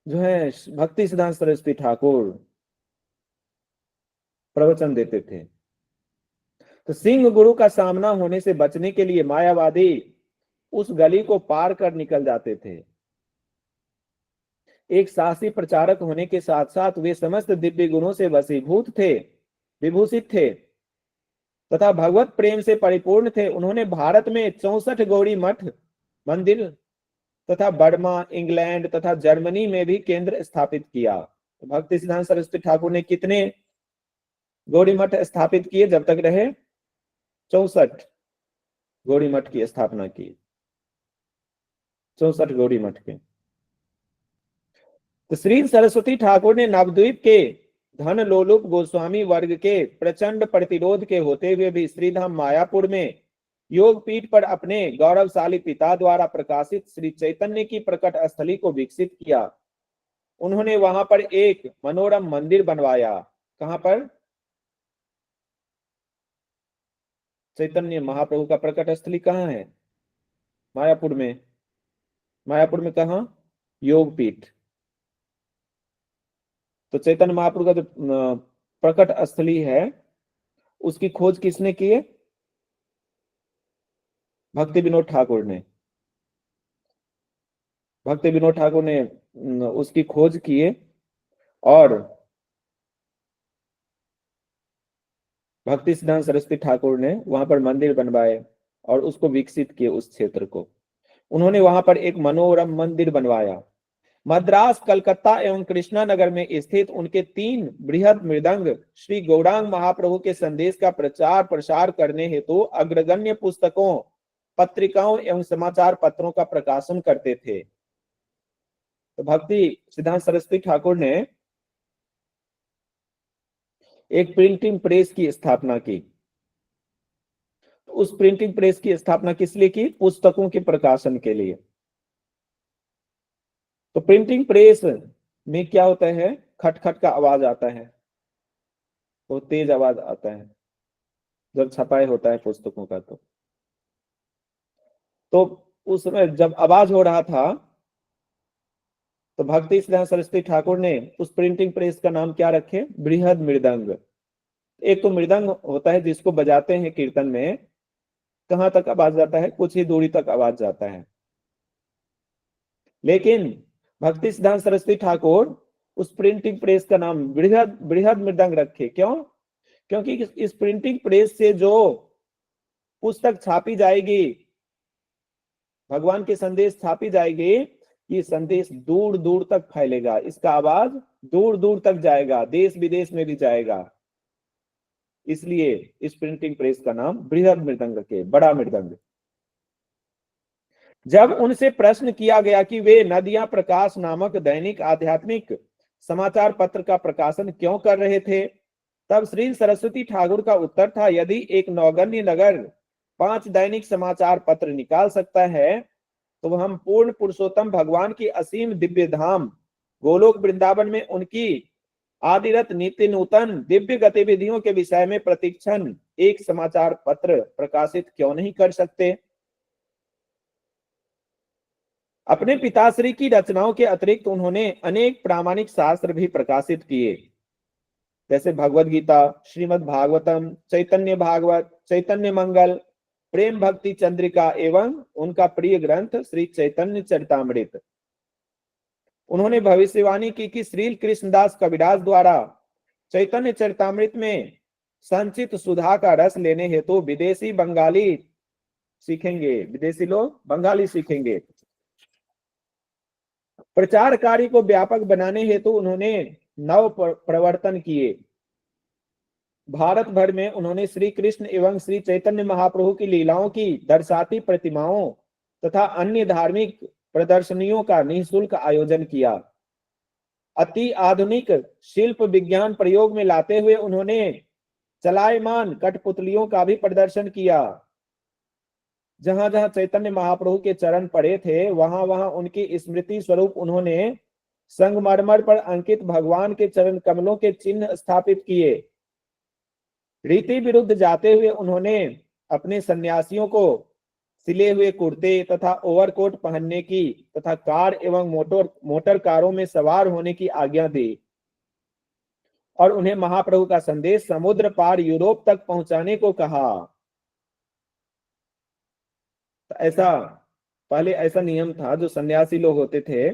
जो है भक्ति सिद्धांत सरस्वती ठाकुर प्रवचन देते थे। तो सिंह गुरु का सामना होने से बचने के लिए मायावादी उस गली को पार कर निकल जाते थे। एक साहसी प्रचारक होने के साथ साथ वे समस्त दिव्य गुणों से वशीभूत थे, विभूषित थे तथा भगवत प्रेम से परिपूर्ण थे। उन्होंने भारत में 64 गौड़ी मठ मंदिर तथा बर्मा, इंग्लैंड तथा जर्मनी में भी केंद्र स्थापित किया। तो भक्ति सिद्धांत सरस्वती ठाकुर ने कितने गौड़ी मठ स्थापित किए जब तक रहे? 64 गौड़ी मठ की स्थापना की, 64 गौड़ी मठ के। तो श्री सरस्वती ठाकुर ने नवद्वीप के धन लोलुप गोस्वामी वर्ग के प्रचंड प्रतिरोध के होते हुए भी श्रीधाम मायापुर में योग पीठ पर अपने गौरवशाली पिता द्वारा प्रकाशित श्री चैतन्य की प्रकट स्थली को विकसित किया। उन्होंने वहां पर एक मनोरम मंदिर बनवाया। कहां पर? चैतन्य महाप्रभु का प्रकट स्थली कहाँ है? मायापुर में। मायापुर में कहा? योग पीठ। तो चैतन्य महाप्रभु का जो प्रकट स्थली है उसकी खोज किसने की है? भक्ति विनोद ठाकुर ने। भक्ति विनोद ठाकुर ने उसकी खोज किए और भक्ति सिद्धांत सरस्वती ठाकुर ने वहां पर मंदिर बनवाए और उसको विकसित किए उस क्षेत्र को। उन्होंने वहां पर एक मनोरम मंदिर बनवाया। मद्रास, कलकत्ता एवं कृष्णानगर में स्थित उनके 3 बृहद मृदंग श्री गौरांग महाप्रभु के संदेश का प्रचार प्रसार करने हेतु अग्रगण्य पुस्तकों, पत्रिकाओं एवं समाचार पत्रों का प्रकाशन करते थे। तो भक्ति सिद्धांत सरस्वती ठाकुर ने एक प्रिंटिंग प्रेस की स्थापना की। तो उस प्रिंटिंग प्रेस की स्थापना किस लिए की? पुस्तकों के प्रकाशन के लिए। तो प्रिंटिंग प्रेस में क्या होता है? खटखट का आवाज आता है, तो तेज आवाज आता है जब छपाई होता है पुस्तकों का। तो उस समय जब आवाज हो रहा था तो भक्ति सिद्धांत सरस्वती ठाकुर ने उस प्रिंटिंग प्रेस का नाम क्या रखे? बृहद मृदंग। एक तो मृदंग होता है जिसको बजाते हैं कीर्तन में, कहां तक आवाज जाता है? कुछ ही दूरी तक आवाज जाता है। लेकिन भक्ति सिद्धांत सरस्वती ठाकुर उस प्रिंटिंग प्रेस का नाम बृहद मृदंग रखे। क्यों? क्योंकि इस प्रिंटिंग प्रेस से जो पुस्तक छापी जाएगी, भगवान के संदेश छापी जाएगी, ये संदेश दूर दूर तक फैलेगा, इसका आवाज दूर दूर तक जाएगा, देश विदेश में भी जाएगा। इसलिए इस प्रिंटिंग प्रेस का नाम बृहद मृदंग रखे, बड़ा मृदंग। जब उनसे प्रश्न किया गया कि वे नदियां प्रकाश नामक दैनिक आध्यात्मिक समाचार पत्र का प्रकाशन क्यों कर रहे थे, तब श्री सरस्वती ठाकुर का उत्तर था, यदि एक नौगण्य नगर 5 दैनिक समाचार पत्र निकाल सकता है तो हम पूर्ण पुरुषोत्तम भगवान की असीम दिव्य धाम गोलोक वृंदावन में उनकी आदिरत नित्य नूतन दिव्य गतिविधियों के विषय में प्रतिक्षण एक समाचार पत्र प्रकाशित क्यों नहीं कर सकते। अपने पिताश्री की रचनाओं के अतिरिक्त उन्होंने अनेक प्रामाणिक शास्त्र भी प्रकाशित किए, जैसे भगवद गीता, श्रीमद् भागवतम, चैतन्य भागवत, चैतन्य मंगल, प्रेम भक्ति चंद्रिका एवं उनका प्रिय ग्रंथ श्री चैतन्य चरितामृत। उन्होंने भविष्यवाणी की कि श्री कृष्णदास कविराज द्वारा चैतन्य चरितामृत में संचित सुधा का रस लेने हेतु विदेशी बंगाली सीखेंगे, विदेशी लोग बंगाली सीखेंगे। प्रचार कार्य को व्यापक बनाने हेतु उन्होंने नव प्रवर्तन किए। भारत भर में उन्होंने श्री कृष्ण एवं श्री चैतन्य महाप्रभु की लीलाओं की दर्शाती प्रतिमाओं तथा अन्य धार्मिक प्रदर्शनियों का निःशुल्क आयोजन किया। अति आधुनिक शिल्प विज्ञान प्रयोग में लाते हुए उन्होंने चलायमान कठपुतलियों का भी प्रदर्शन किया। जहां जहां चैतन्य महाप्रभु के चरण पड़े थे वहां वहां उनकी स्मृति स्वरूप उन्होंने संगमरमर पर अंकित भगवान के चरण कमलों के चिन्ह स्थापित किए। रीति विरुद्ध जाते हुए उन्होंने अपने सन्यासियों को सिले हुए कुर्ते तथा ओवरकोट पहनने की तथा कार एवं मोटर कारों में सवार होने की आज्ञा दी और उन्हें महाप्रभु का संदेश समुद्र पार यूरोप तक पहुंचाने को कहा। तो ऐसा पहले ऐसा नियम था, जो सन्यासी लोग होते थे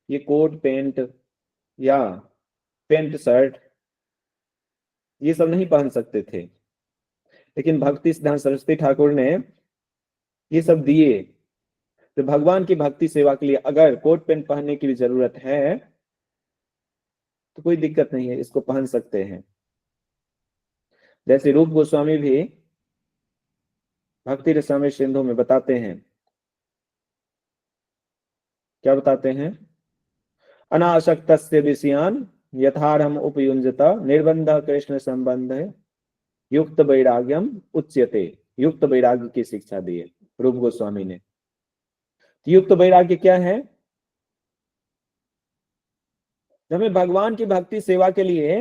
ये कोट पैंट या पैंट शर्ट ये सब नहीं पहन सकते थे, लेकिन भक्ति सिद्धांत सरस्वती ठाकुर ने ये सब दिए। तो भगवान की भक्ति सेवा के लिए अगर कोट पैंट पहनने की भी जरूरत है तो कोई दिक्कत नहीं है, इसको पहन सकते हैं। जैसे रूप गोस्वामी भी भक्ति रसामृत सिंधु में बताते हैं, क्या बताते हैं? अनासक्तस्य विषयान यथारहम उपयुंजता निर्बंध कृष्ण संबंध युक्त वैराग्यम उच्यते। युक्त वैराग्य की शिक्षा दी है रूप गोस्वामी ने। युक्त वैराग्य क्या है? हमें भगवान की भक्ति सेवा के लिए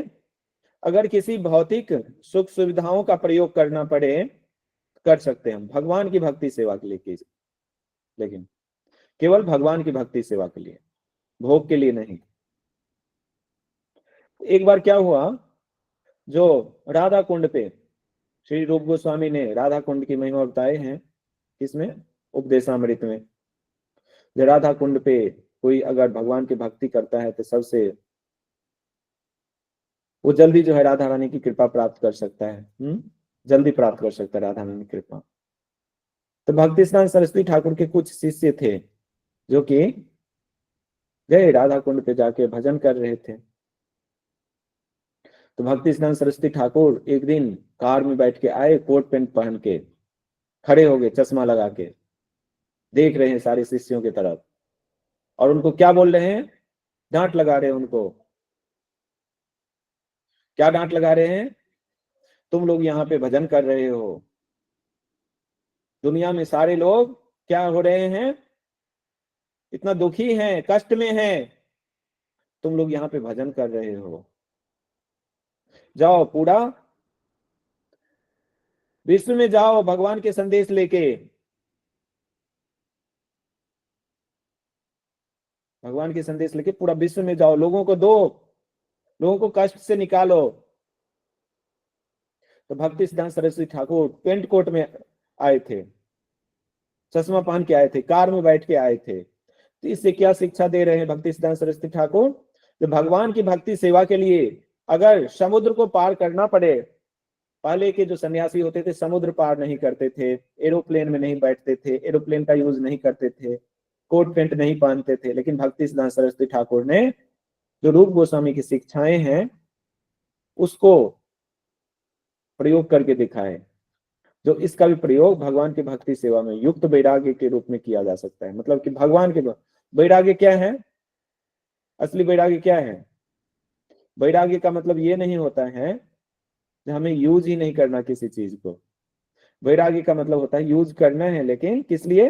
अगर किसी भौतिक सुख सुविधाओं का प्रयोग करना पड़े कर सकते हैं हम, भगवान की भक्ति सेवा के लिए कीजिए, लेकिन केवल भगवान की भक्ति सेवा के लिए, भोग के लिए नहीं। एक बार क्या हुआ, जो राधा कुंड पे श्री रूप गोस्वामी ने राधा कुंड की महिमा बताए हैं इसमें उपदेशामृत में। जो राधा कुंड पे कोई अगर भगवान की भक्ति करता है तो सबसे वो जल्दी जो है राधा रानी की कृपा प्राप्त कर सकता है, जल्दी प्राप्त कर सकता है राधा रानी की कृपा। तो भक्ति सिद्धांत सरस्वती ठाकुर के कुछ शिष्य थे जो कि गए राधा कुंड पे जाके भजन कर रहे थे। तो भक्ति सिद्धांत सरस्वती ठाकुर एक दिन कार में बैठ के आए, कोट पैंट पहन के खड़े हो गए, चश्मा लगा के देख रहे हैं सारे शिष्यों की तरफ, और उनको क्या बोल रहे हैं? डांट लगा रहे हैं उनको। क्या डांट लगा रहे हैं? तुम लोग यहाँ पे भजन कर रहे हो, दुनिया में सारे लोग क्या हो रहे हैं? इतना दुखी हैं, कष्ट में हैं, तुम लोग यहाँ पे भजन कर रहे हो। जाओ पूरा विश्व में जाओ भगवान के संदेश लेके, भगवान के संदेश लेके पूरा विश्व में जाओ, लोगों को दो, लोगों को कष्ट से निकालो। तो भक्ति सिद्धांत सरस्वती ठाकुर पेंट कोट में आए थे, चश्मा पहन के आए थे, कार में बैठ के आए थे। तो इससे क्या शिक्षा दे रहे हैं भक्ति सिद्धांत सरस्वती ठाकुर? तो भगवान की भक्ति सेवा के लिए अगर समुद्र को पार करना पड़े, पहले के जो सन्यासी होते थे समुद्र पार नहीं करते थे, एरोप्लेन में नहीं बैठते थे, एरोप्लेन का यूज नहीं करते थे, कोट पैंट नहीं पहनते थे, लेकिन भक्ति सिद्धांत सरस्वती ठाकुर ने जो रूप गोस्वामी की शिक्षाएं हैं उसको प्रयोग करके दिखाए। जो इसका भी प्रयोग भगवान की भक्ति सेवा में युक्त वैराग्य के रूप में किया जा सकता है। मतलब कि भगवान के वैराग्य क्या है? असली वैराग्य क्या है? वैराग्य का मतलब ये नहीं होता है कि हमें यूज ही नहीं करना किसी चीज को। वैराग्य का मतलब होता है यूज करना है, लेकिन किस लिए?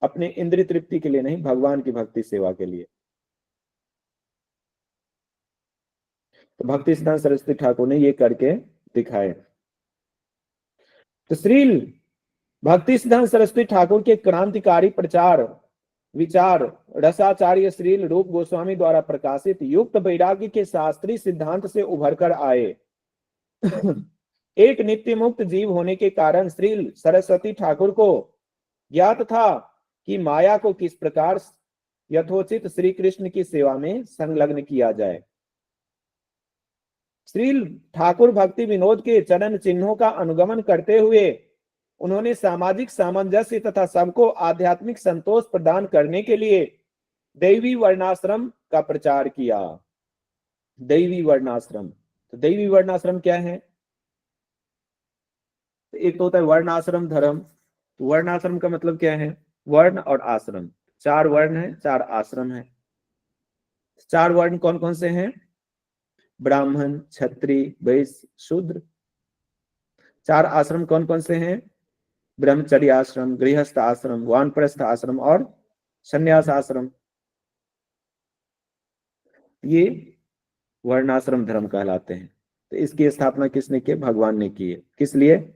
अपने इंद्रिय तृप्ति के लिए नहीं, भगवान की भक्ति सेवा के लिए। तो भक्ति सिद्धांत सरस्वती ठाकुर ने ये करके दिखाए। तो श्री भक्ति सिद्धांत सरस्वती ठाकुर के क्रांतिकारी प्रचार विचार रसाचार्य श्रील रूप गोस्वामी द्वारा प्रकाशित युक्त वैराग्य के शास्त्रीय सिद्धांत से उभर कर आए। एक नित्य मुक्त जीव होने के कारण श्री सरस्वती ठाकुर को ज्ञात था कि माया को किस प्रकार यथोचित श्री कृष्ण की सेवा में संलग्न किया जाए। श्री ठाकुर भक्ति विनोद के चरण चिन्हों का अनुगमन करते हुए उन्होंने सामाजिक सामंजस्य तथा सबको आध्यात्मिक संतोष प्रदान करने के लिए दैवी वर्णाश्रम का प्रचार किया। दैवी वर्णाश्रम, तो दैवी वर्णाश्रम क्या है? एक तो होता है वर्णाश्रम धर्म। तो वर्णाश्रम का मतलब क्या है? वर्ण और आश्रम, 4 वर्ण है, 4 आश्रम है। 4 वर्ण कौन कौन से हैं? ब्राह्मण, क्षत्रिय, वैश्य, शूद्र। 4 आश्रम कौन कौन से हैं? ब्रह्मचर्य आश्रम, गृहस्थ आश्रम, वानप्रस्थ आश्रम और संन्यास आश्रम। ये वर्णाश्रम धर्म कहलाते हैं। तो इसकी स्थापना किसने की? भगवान ने की है। किस लिए?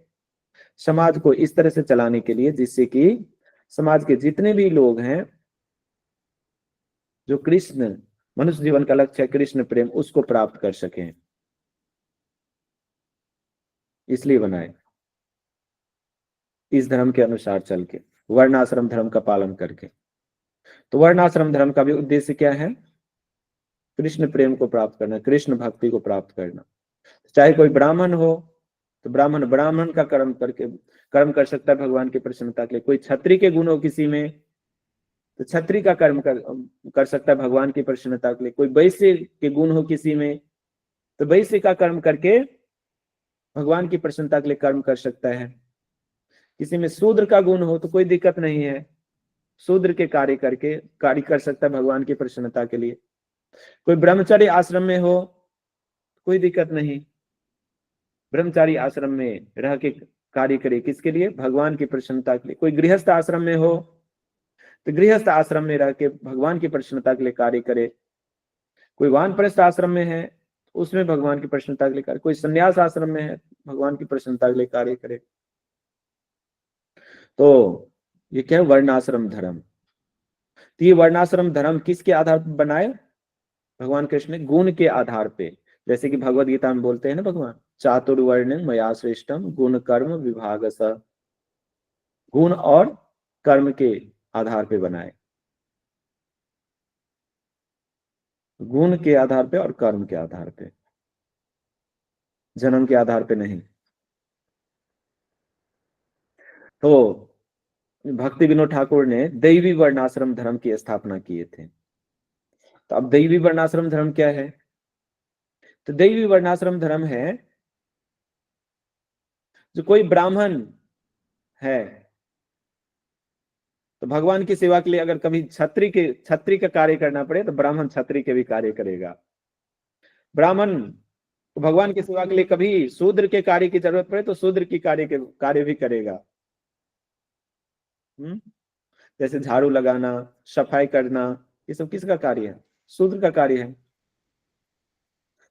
समाज को इस तरह से चलाने के लिए जिससे कि समाज के जितने भी लोग हैं, जो कृष्ण, मनुष्य जीवन का लक्ष्य है कृष्ण प्रेम, उसको प्राप्त कर सकें, इसलिए बनाए। इस धर्म के अनुसार चल के, वर्णाश्रम धर्म का पालन करके। तो वर्णाश्रम धर्म का भी उद्देश्य क्या है? कृष्ण प्रेम को प्राप्त करना, कृष्ण भक्ति को प्राप्त करना। चाहे कोई ब्राह्मण हो तो ब्राह्मण का कर्म कर सकता है भगवान की प्रसन्नता के लिए। कोई क्षत्रिय के गुण हो किसी में तो क्षत्रिय का कर्म कर सकता है भगवान की प्रसन्नता के लिए। कोई वैश्य के गुण हो किसी में तो वैश्य का कर्म करके भगवान की प्रसन्नता के लिए कर्म कर सकता है। किसी में शूद्र का गुण हो तो कोई दिक्कत नहीं है, शूद्र के कार्य करके कार्य कर सकता है भगवान की प्रसन्नता के लिए। कोई ब्रह्मचारी आश्रम में हो कोई दिक्कत नहीं, ब्रह्मचारी आश्रम में रह के कार्य करे, किसके लिए? भगवान की प्रसन्नता के लिए। कोई गृहस्थ आश्रम में हो तो गृहस्थ आश्रम में रह के भगवान की प्रसन्नता के लिए कार्य करे। कोई वानप्रस्थ आश्रम में है उसमें भगवान की प्रसन्नता के लिए कार्य। कोई संन्यास आश्रम में है भगवान की प्रसन्नता के लिए कार्य करे। तो ये क्या है? वर्णाश्रम धर्म। तो ये वर्णाश्रम धर्म किसके आधार पर बनाए? भगवान कृष्ण ने गुण के आधार पे। जैसे कि भगवद गीता में बोलते हैं ना भगवान, चातुर्वर्ण मया श्रेष्ठम गुण कर्म विभागस। गुण और कर्म के आधार पे बनाए, गुण के आधार पे और कर्म के आधार पे, जन्म के आधार पे नहीं। तो भक्ति विनोद ठाकुर ने दैवी वर्णाश्रम धर्म की स्थापना किए थे। तो अब दैवी वर्णाश्रम धर्म क्या है? तो दैवी वर्णाश्रम धर्म है जो कोई ब्राह्मण है तो भगवान की सेवा के लिए अगर कभी छत्री का कार्य करना पड़े तो ब्राह्मण छत्री के भी कार्य करेगा। ब्राह्मण भगवान की सेवा के लिए कभी शूद्र के कार्य की जरूरत पड़े तो शूद्र की कार्य भी करेगा। जैसे झाड़ू लगाना, सफाई करना, ये सब किसका कार्य है? शूद्र का कार्य है।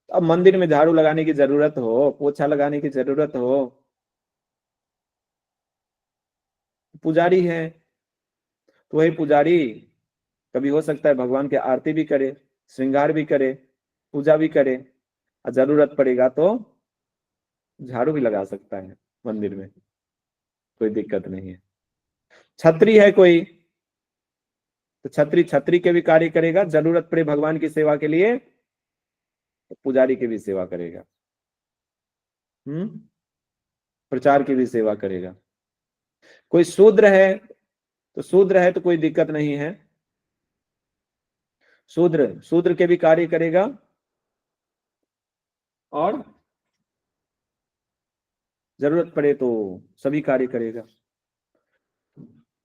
अब मंदिर में झाड़ू लगाने की जरूरत हो, पोछा लगाने की जरूरत हो, पुजारी है तो वही पुजारी कभी हो सकता है भगवान की आरती भी करे, श्रृंगार भी करे, पूजा भी करे, और जरूरत पड़ेगा तो झाड़ू भी लगा सकता है मंदिर में, कोई दिक्कत नहीं है। छत्री है कोई तो छत्री के भी कार्य करेगा, जरूरत पड़े भगवान की सेवा के लिए तो पुजारी की भी सेवा करेगा, प्रचार की भी सेवा करेगा। कोई शूद्र है तो कोई दिक्कत नहीं है, शूद्र के भी कार्य करेगा और जरूरत पड़े तो सभी कार्य करेगा।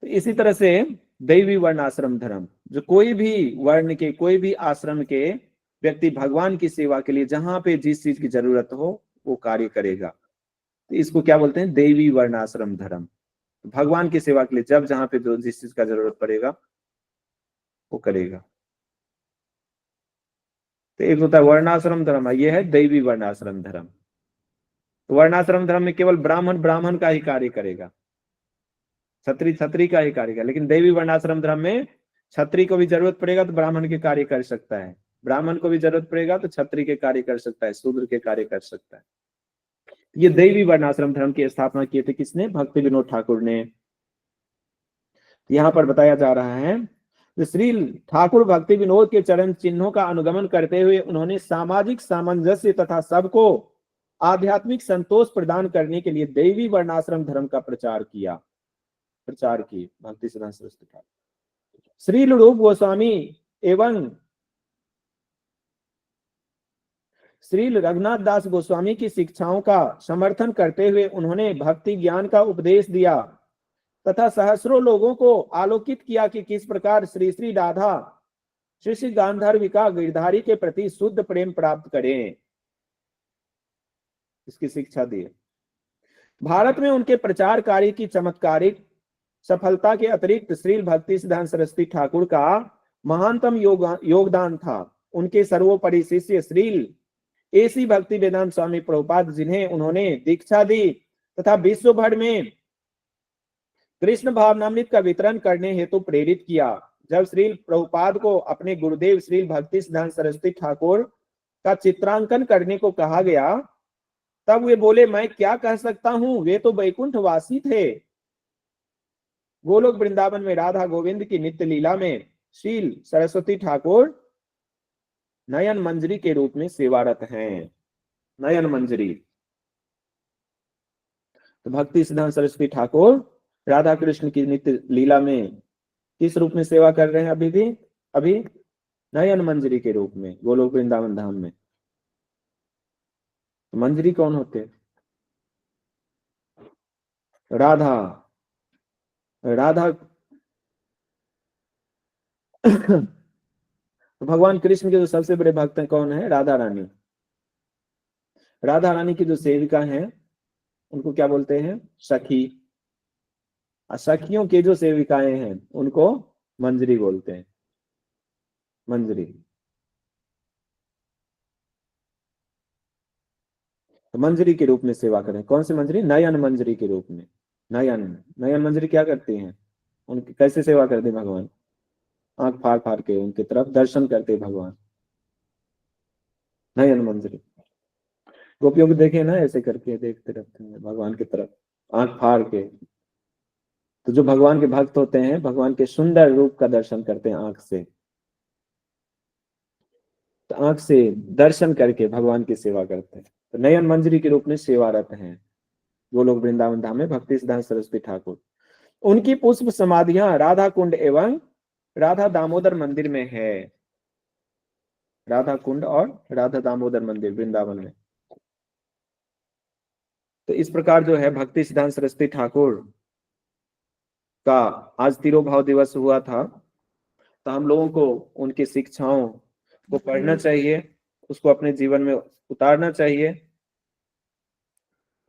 तो इसी तरह से दैवी वर्णाश्रम धर्म, जो कोई भी वर्ण के, कोई भी आश्रम के व्यक्ति भगवान की सेवा के लिए जहां पे जिस चीज की जरूरत हो वो कार्य करेगा, तो इसको क्या बोलते हैं? दैवी वर्णाश्रम धर्म। भगवान की सेवा के लिए जब जहां पे जो जिस चीज का जरूरत पड़ेगा वो करेगा। तो एक होता है वर्णाश्रम धर्म, ये है दैवी वर्णाश्रम धर्म। तो वर्णाश्रम धर्म में केवल ब्राह्मण का ही कार्य करेगा, छत्री का ही कार्य करेगा। लेकिन दैवी वर्णाश्रम धर्म में क्षत्रिय को भी जरूरत पड़ेगा तो ब्राह्मण के कार्य कर सकता है, ब्राह्मण को भी जरूरत पड़ेगा तो क्षत्रिय के कार्य कर सकता है, शूद्र के कार्य कर सकता है। ये दैवी वर्णाश्रम धर्म की स्थापना किए थे किसने? भक्ति विनोद ठाकुर ने। यहाँ पर बताया जा रहा है श्री ठाकुर भक्ति विनोद के चरण चिन्हों का अनुगमन करते हुए उन्होंने सामाजिक सामंजस्य तथा सबको आध्यात्मिक संतोष प्रदान करने के लिए दैवी वर्णाश्रम धर्म का प्रचार की भक्ति सिद्धांत सरस्वती ठाकुर। श्री रूप गोस्वामी एवं श्री रघुनाथ दास गोस्वामी की शिक्षाओं का समर्थन करते हुए उन्होंने भक्ति ज्ञान का उपदेश दिया तथा सहस्रों लोगों को आलोकित किया कि किस प्रकार श्री श्री राधा श्री श्री गांधर्विका गिरधारी के प्रति शुद्ध प्रेम प्राप्त करें, इसकी शिक्षा दी। भारत में उनके प्रचार कार्य की चमत्कारिक सफलता के अतिरिक्त श्री भक्ति सिद्धांत सरस्वती ठाकुर का महानतम योगदान था उनके सर्वोपरि शिष्य श्री एसी भक्ति वेदांत स्वामी प्रभुपाद, जिन्हें उन्होंने दीक्षा दी तथा विश्व भर में कृष्ण भावनामृत का वितरण करने हेतु प्रेरित किया। जब श्री प्रभुपाद को अपने गुरुदेव श्री भक्ति सिद्धांत सरस्वती ठाकुर का चित्रांकन करने को कहा गया तब वे बोले, मैं क्या कह सकता हूं, वे तो वैकुंठ वासी थे। गोलोक वृंदावन में राधा गोविंद की नित्य लीला में श्री सरस्वती ठाकुर नयन मंजरी के रूप में सेवारत हैं। नयन मंजरी तो भक्ति सिद्धांत सरस्वती ठाकुर राधा कृष्ण की नित्य लीला में किस रूप में सेवा कर रहे हैं? अभी नयन मंजरी के रूप में गोलोक वृंदावन धाम में। मंजरी कौन होते? राधा तो भगवान कृष्ण के जो सबसे बड़े भक्त हैं कौन है? राधा रानी। राधा रानी की जो सेविका हैं उनको क्या बोलते हैं? सखी। सखियों के जो सेविकाएं हैं उनको मंजरी बोलते हैं। मंजरी तो मंजरी के रूप में सेवा करें। कौन सी मंजरी? नयन मंजरी के रूप में। नयन मंजरी क्या करती हैं? उनकी कैसे सेवा करते हैं भगवान? आंख फाड़ फाड़ के उनकी तरफ दर्शन करते भगवान। नयन मंजरी गोपियों को देखे ना, ऐसे करके देखते रहते हैं भगवान की तरफ आंख फाड़ के। तो जो भगवान के भक्त होते हैं भगवान के सुंदर रूप का दर्शन करते हैं आंख से, तो आंख से दर्शन करके भगवान की सेवा करते हैं। तो नयन मंजरी के रूप में सेवारत हैं गोलोक वृंदावन धाम में भक्ति सिद्धांत सरस्वती ठाकुर। उनकी पुष्प समाधियां राधा कुंड एवं राधा दामोदर मंदिर में है। राधा कुंड और राधा दामोदर मंदिर वृंदावन में। तो इस प्रकार जो है भक्ति सिद्धांत सरस्वती ठाकुर का आज तिरोभाव दिवस हुआ था, तो हम लोगों को उनकी शिक्षाओं को पढ़ना चाहिए, उसको अपने जीवन में उतारना चाहिए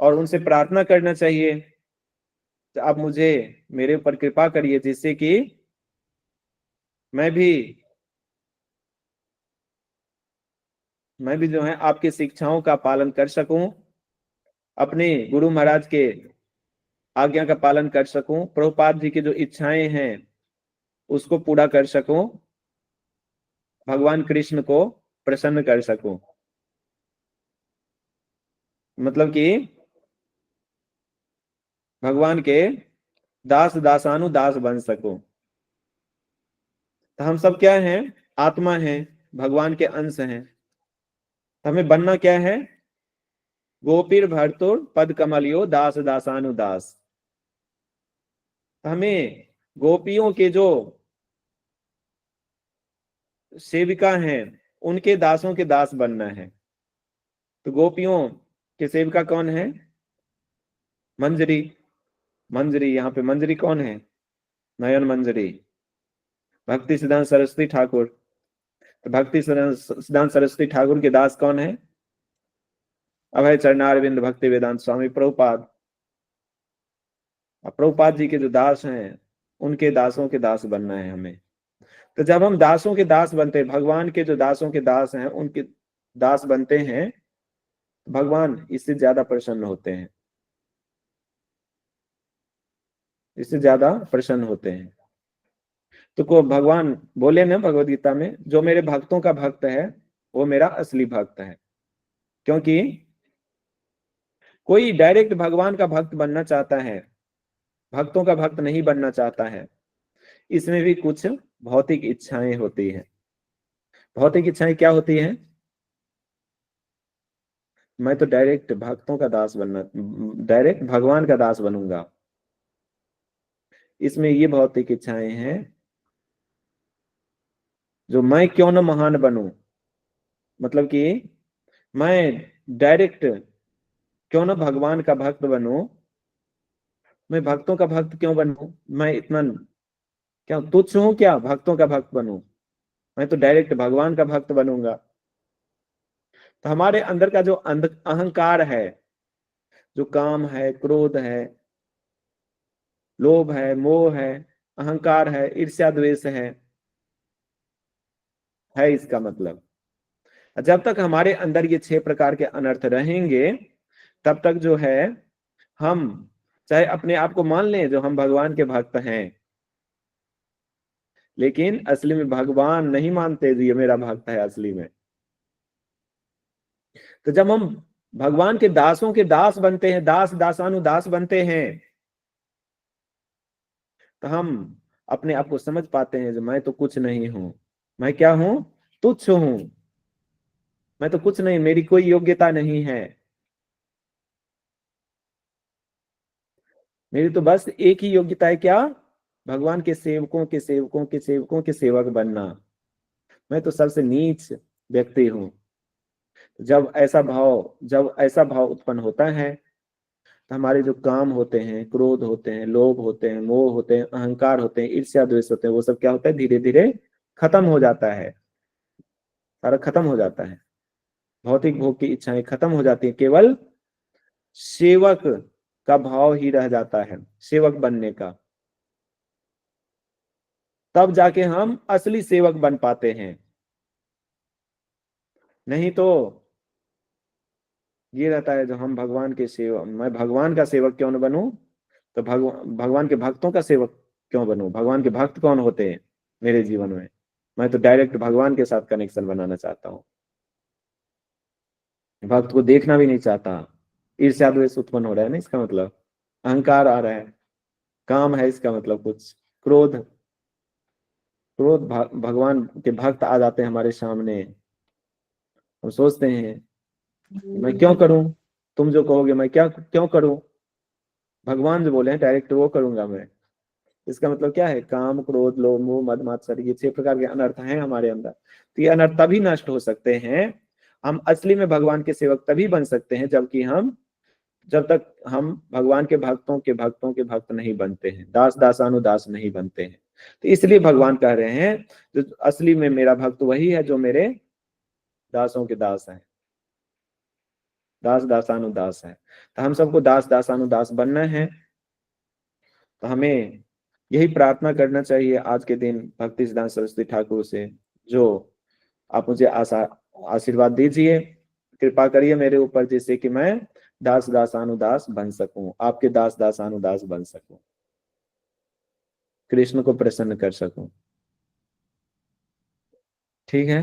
और उनसे प्रार्थना करना चाहिए कि आप मुझे मेरे ऊपर कृपा करिए जिससे कि मैं भी जो है आपकी शिक्षाओं का पालन कर सकूं, अपने गुरु महाराज के आज्ञा का पालन कर सकूं, प्रभुपाद जी की जो इच्छाएं हैं उसको पूरा कर सकूं, भगवान कृष्ण को प्रसन्न कर सकूं। मतलब कि भगवान के दास दासानुदास बन सकूं। तो हम सब क्या हैं? आत्मा हैं, भगवान के अंश हैं। हमें बनना क्या है? गोपीर भर्तुर पद कमलियो दास दासानुदास। हमें गोपियों के जो सेविका हैं उनके दासों के दास बनना है। तो गोपियों के सेविका कौन है? मंजरी। यहाँ पे मंजरी कौन है? नयन मंजरी भक्ति सिद्धांत सरस्वती ठाकुर। तो भक्ति सिद्धांत सरस्वती ठाकुर के दास कौन है? अभय चरणारविंद भक्ति वेदांत स्वामी प्रभुपाद। प्रभुपाद जी के जो दास हैं उनके दासों के दास बनना है हमें। तो जब हम दासों के दास बनते हैं, भगवान के जो दासों के दास हैं उनके दास बनते हैं, भगवान इससे ज्यादा प्रसन्न होते हैं, इससे ज्यादा प्रसन्न होते हैं। तो को भगवान बोले ना भगवद गीता में, जो मेरे भक्तों का भक्त है वो मेरा असली भक्त है। क्योंकि कोई डायरेक्ट भगवान का भक्त बनना चाहता है, भक्तों का भक्त नहीं बनना चाहता है, इसमें भी कुछ भौतिक इच्छाएं होती है। भौतिक इच्छाएं क्या होती हैं? मैं तो डायरेक्ट भक्तों का दास बनना, डायरेक्ट भगवान का दास बनूंगा। इसमें ये भौतिक इच्छाएं हैं, जो मैं क्यों न महान बनूं, मतलब कि मैं डायरेक्ट क्यों न भगवान का भक्त बनूं, मैं भक्तों का भक्त क्यों बनूं, मैं इतना क्या तुच्छ हूं क्या भक्तों का भक्त बनूं? मैं तो डायरेक्ट भगवान का भक्त बनूंगा। तो हमारे अंदर का जो अहंकार है, जो काम है, क्रोध है, लोभ है, मोह है, अहंकार है, ईर्ष्या द्वेष है इसका मतलब। जब तक हमारे अंदर ये 6 प्रकार के अनर्थ रहेंगे, तब तक जो है हम चाहे अपने आप को मान लें जो हम भगवान के भक्त हैं, लेकिन असली में भगवान नहीं मानते जी ये मेरा भक्त है असली में। तो जब हम भगवान के दासों के दास बनते हैं, दास दासानुदास बनते हैं, तो हम अपने आप को समझ पाते हैं जो मैं तो कुछ नहीं हूं। मैं क्या हूं? तुच्छ हूं। मैं तो कुछ नहीं, मेरी कोई योग्यता नहीं है। मेरी तो बस एक ही योग्यता है, क्या? भगवान के सेवकों के सेवकों के सेवकों के सेवक बनना। मैं तो सबसे नीच व्यक्ति हूं। जब ऐसा भाव उत्पन्न होता है, तो हमारे जो काम होते हैं, क्रोध होते हैं, लोभ होते हैं, मोह होते हैं, अहंकार होते हैं, ईर्ष्या द्वेष होते हैं, वो सब क्या होता है? धीरे धीरे खत्म हो जाता है। सारा खत्म हो जाता है। भौतिक भोग की इच्छाएं खत्म हो जाती है, केवल सेवक का भाव ही रह जाता है, सेवक बनने का। तब जाके हम असली सेवक बन पाते हैं। नहीं तो ये रहता है जो हम भगवान के सेवक, मैं भगवान का सेवक क्यों न बनूं, तो भगवान के भक्तों का सेवक क्यों बनूं? भगवान के भक्त कौन होते हैं मेरे जीवन में? मैं तो डायरेक्ट भगवान के साथ कनेक्शन बनाना चाहता हूँ, भक्त को देखना भी नहीं चाहता। ईर्ष्या द्वेष उत्पन्न हो रहा है ना, इसका मतलब अहंकार आ रहा है, काम है इसका मतलब कुछ, क्रोध क्रोध भगवान के भक्त आ जाते हैं हमारे सामने। हम सोचते हैं मैं क्यों करूं, तुम जो कहोगे मैं क्या क्यों करूं, भगवान जो बोले हैं डायरेक्ट वो करूंगा मैं। इसका मतलब क्या है? काम, क्रोध, लोभ, मोह, मद मात्सर्य, ये 6 प्रकार के अनर्थ हैं हमारे अंदर। तो ये अनर्थ तभी नष्ट हो सकते हैं, हम असली में भगवान के सेवक तभी बन सकते हैं जब तक हम भगवान के भक्तों के भक्त नहीं बनते हैं, दास दासानुदास नहीं बनते हैं। तो इसलिए भगवान कह रहे हैं जो असली में मेरा भक्त वही है जो मेरे दासों के दास है, दास दासानुदास है। तो हम सबको दास दासानुदास बनना है। तो हमें यही प्रार्थना करना चाहिए आज के दिन भक्ति सिद्धांत सरस्वती ठाकुर से, जो आप मुझे आशीर्वाद दीजिए, कृपा करिए मेरे ऊपर, जिससे कि मैं दास दासानुदास बन सकूं, आपके दास दासानुदास बन सकूं, कृष्ण को प्रसन्न कर सकूं। ठीक है,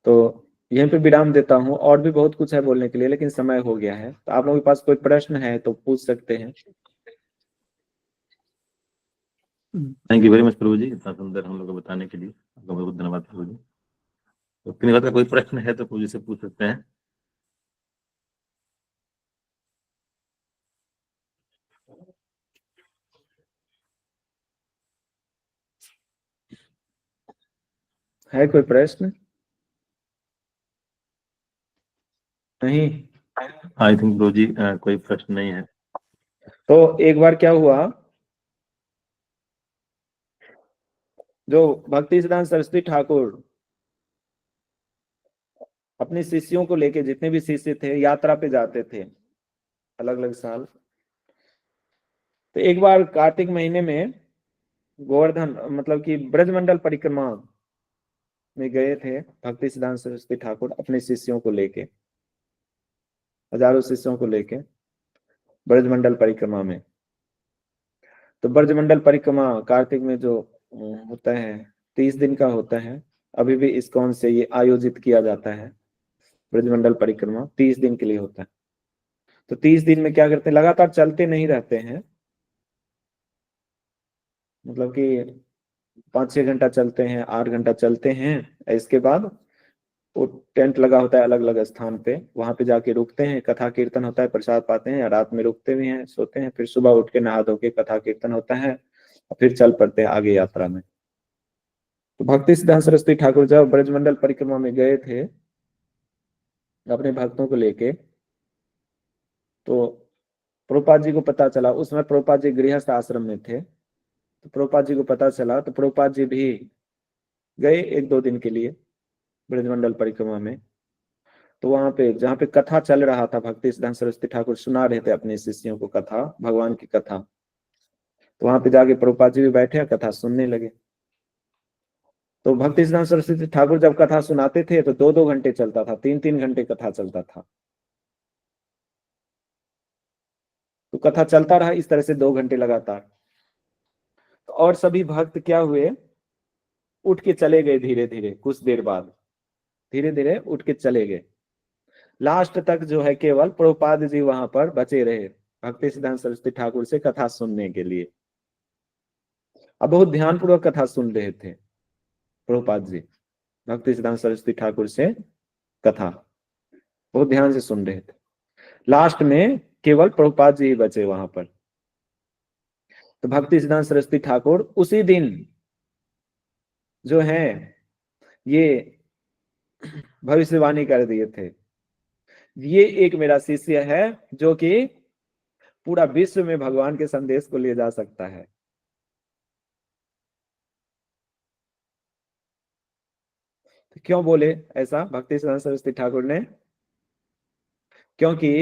तो यहीं पे विराम देता हूं। और भी बहुत कुछ है बोलने के लिए, लेकिन समय हो गया है। तो आप लोगों के पास कोई प्रश्न है तो पूछ सकते हैं। थैंक यू वेरी मच प्रभु जी, इतना सुंदर हम लोग को बताने के लिए आपका बहुत धन्यवाद प्रभु जी। तो अपनी बात का कोई प्रश्न है तो प्रभु जी से पूछ सकते हैं। है कोई प्रश्न? नहीं? आई थिंक प्रभु जी कोई प्रश्न नहीं है। तो एक बार क्या हुआ, जो भक्ति सिद्धांत सरस्वती ठाकुर अपने शिष्यों को लेके, जितने भी शिष्य थे यात्रा पे जाते थे अलग अलग साल। तो एक बार कार्तिक महीने में गोवर्धन मतलब कि ब्रजमंडल परिक्रमा में गए थे भक्ति सिद्धांत सरस्वती ठाकुर अपने शिष्यों को लेके, हजारों शिष्यों को लेके ब्रजमंडल परिक्रमा में। तो ब्रजमंडल परिक्रमा कार्तिक में जो होता है, 30 दिन का होता है। अभी भी इस्कॉन से ये आयोजित किया जाता है, ब्रजमंडल परिक्रमा 30 दिन के लिए होता है। तो 30 दिन में क्या करते हैं, लगातार चलते नहीं रहते हैं, मतलब कि 5-6 घंटा चलते हैं, 8 घंटा चलते हैं। इसके बाद वो टेंट लगा होता है अलग अलग स्थान पे, वहां पे जाके रुकते हैं, कथा कीर्तन होता है, प्रसाद पाते हैं, रात में रुकते भी हैं, सोते हैं, फिर सुबह उठ के नहा धो के कथा कीर्तन होता है, और फिर चल पड़ते हैं आगे यात्रा में। तो भक्ति सिद्धांत सरस्वती ठाकुर जब ब्रजमंडल परिक्रमा में गए थे अपने भक्तों को लेके, तो प्रभुपाद जी को पता चला, उसमें प्रभुपाद जी गृहस्थ आश्रम में थे, तो प्रभुपाद जी को पता चला, तो प्रभुपाद जी भी गए 1-2 दिन के लिए ब्रजमंडल परिक्रमा में। तो वहां पे जहाँ पे कथा चल रहा था, भक्ति सिद्धांत सरस्वती ठाकुर सुना रहे थे अपने शिष्यों को कथा, भगवान की कथा, तो वहां पे जाके प्रभुपाद जी भी बैठे, कथा सुनने लगे। तो भक्ति सिद्धांत सरस्वती ठाकुर जब कथा सुनाते थे तो 2-2 घंटे चलता था, 3-3 घंटे कथा चलता था। तो कथा चलता रहा इस तरह से 2 घंटे लगातार। तो और सभी भक्त क्या हुए, उठ के चले गए धीरे धीरे, कुछ देर बाद धीरे धीरे उठ के चले गए। लास्ट तक जो है केवल प्रभुपाद जी वहां पर बचे रहे भक्ति सिद्धांत सरस्वती ठाकुर से कथा सुनने के लिए। अब बहुत ध्यानपूर्वक कथा सुन रहे थे प्रभुपाद जी, भक्ति सिद्धांत सरस्वती ठाकुर से कथा बहुत ध्यान से सुन रहे थे। लास्ट में केवल प्रभुपाद जी ही बचे वहां पर। तो भक्ति सिद्धांत सरस्वती ठाकुर उसी दिन जो है ये भविष्यवाणी कर दिए थे, ये एक मेरा शिष्य है जो कि पूरा विश्व में भगवान के संदेश को ले जा सकता है। तो क्यों बोले ऐसा भक्ति सिद्धांत सरस्वती ठाकुर ने, क्योंकि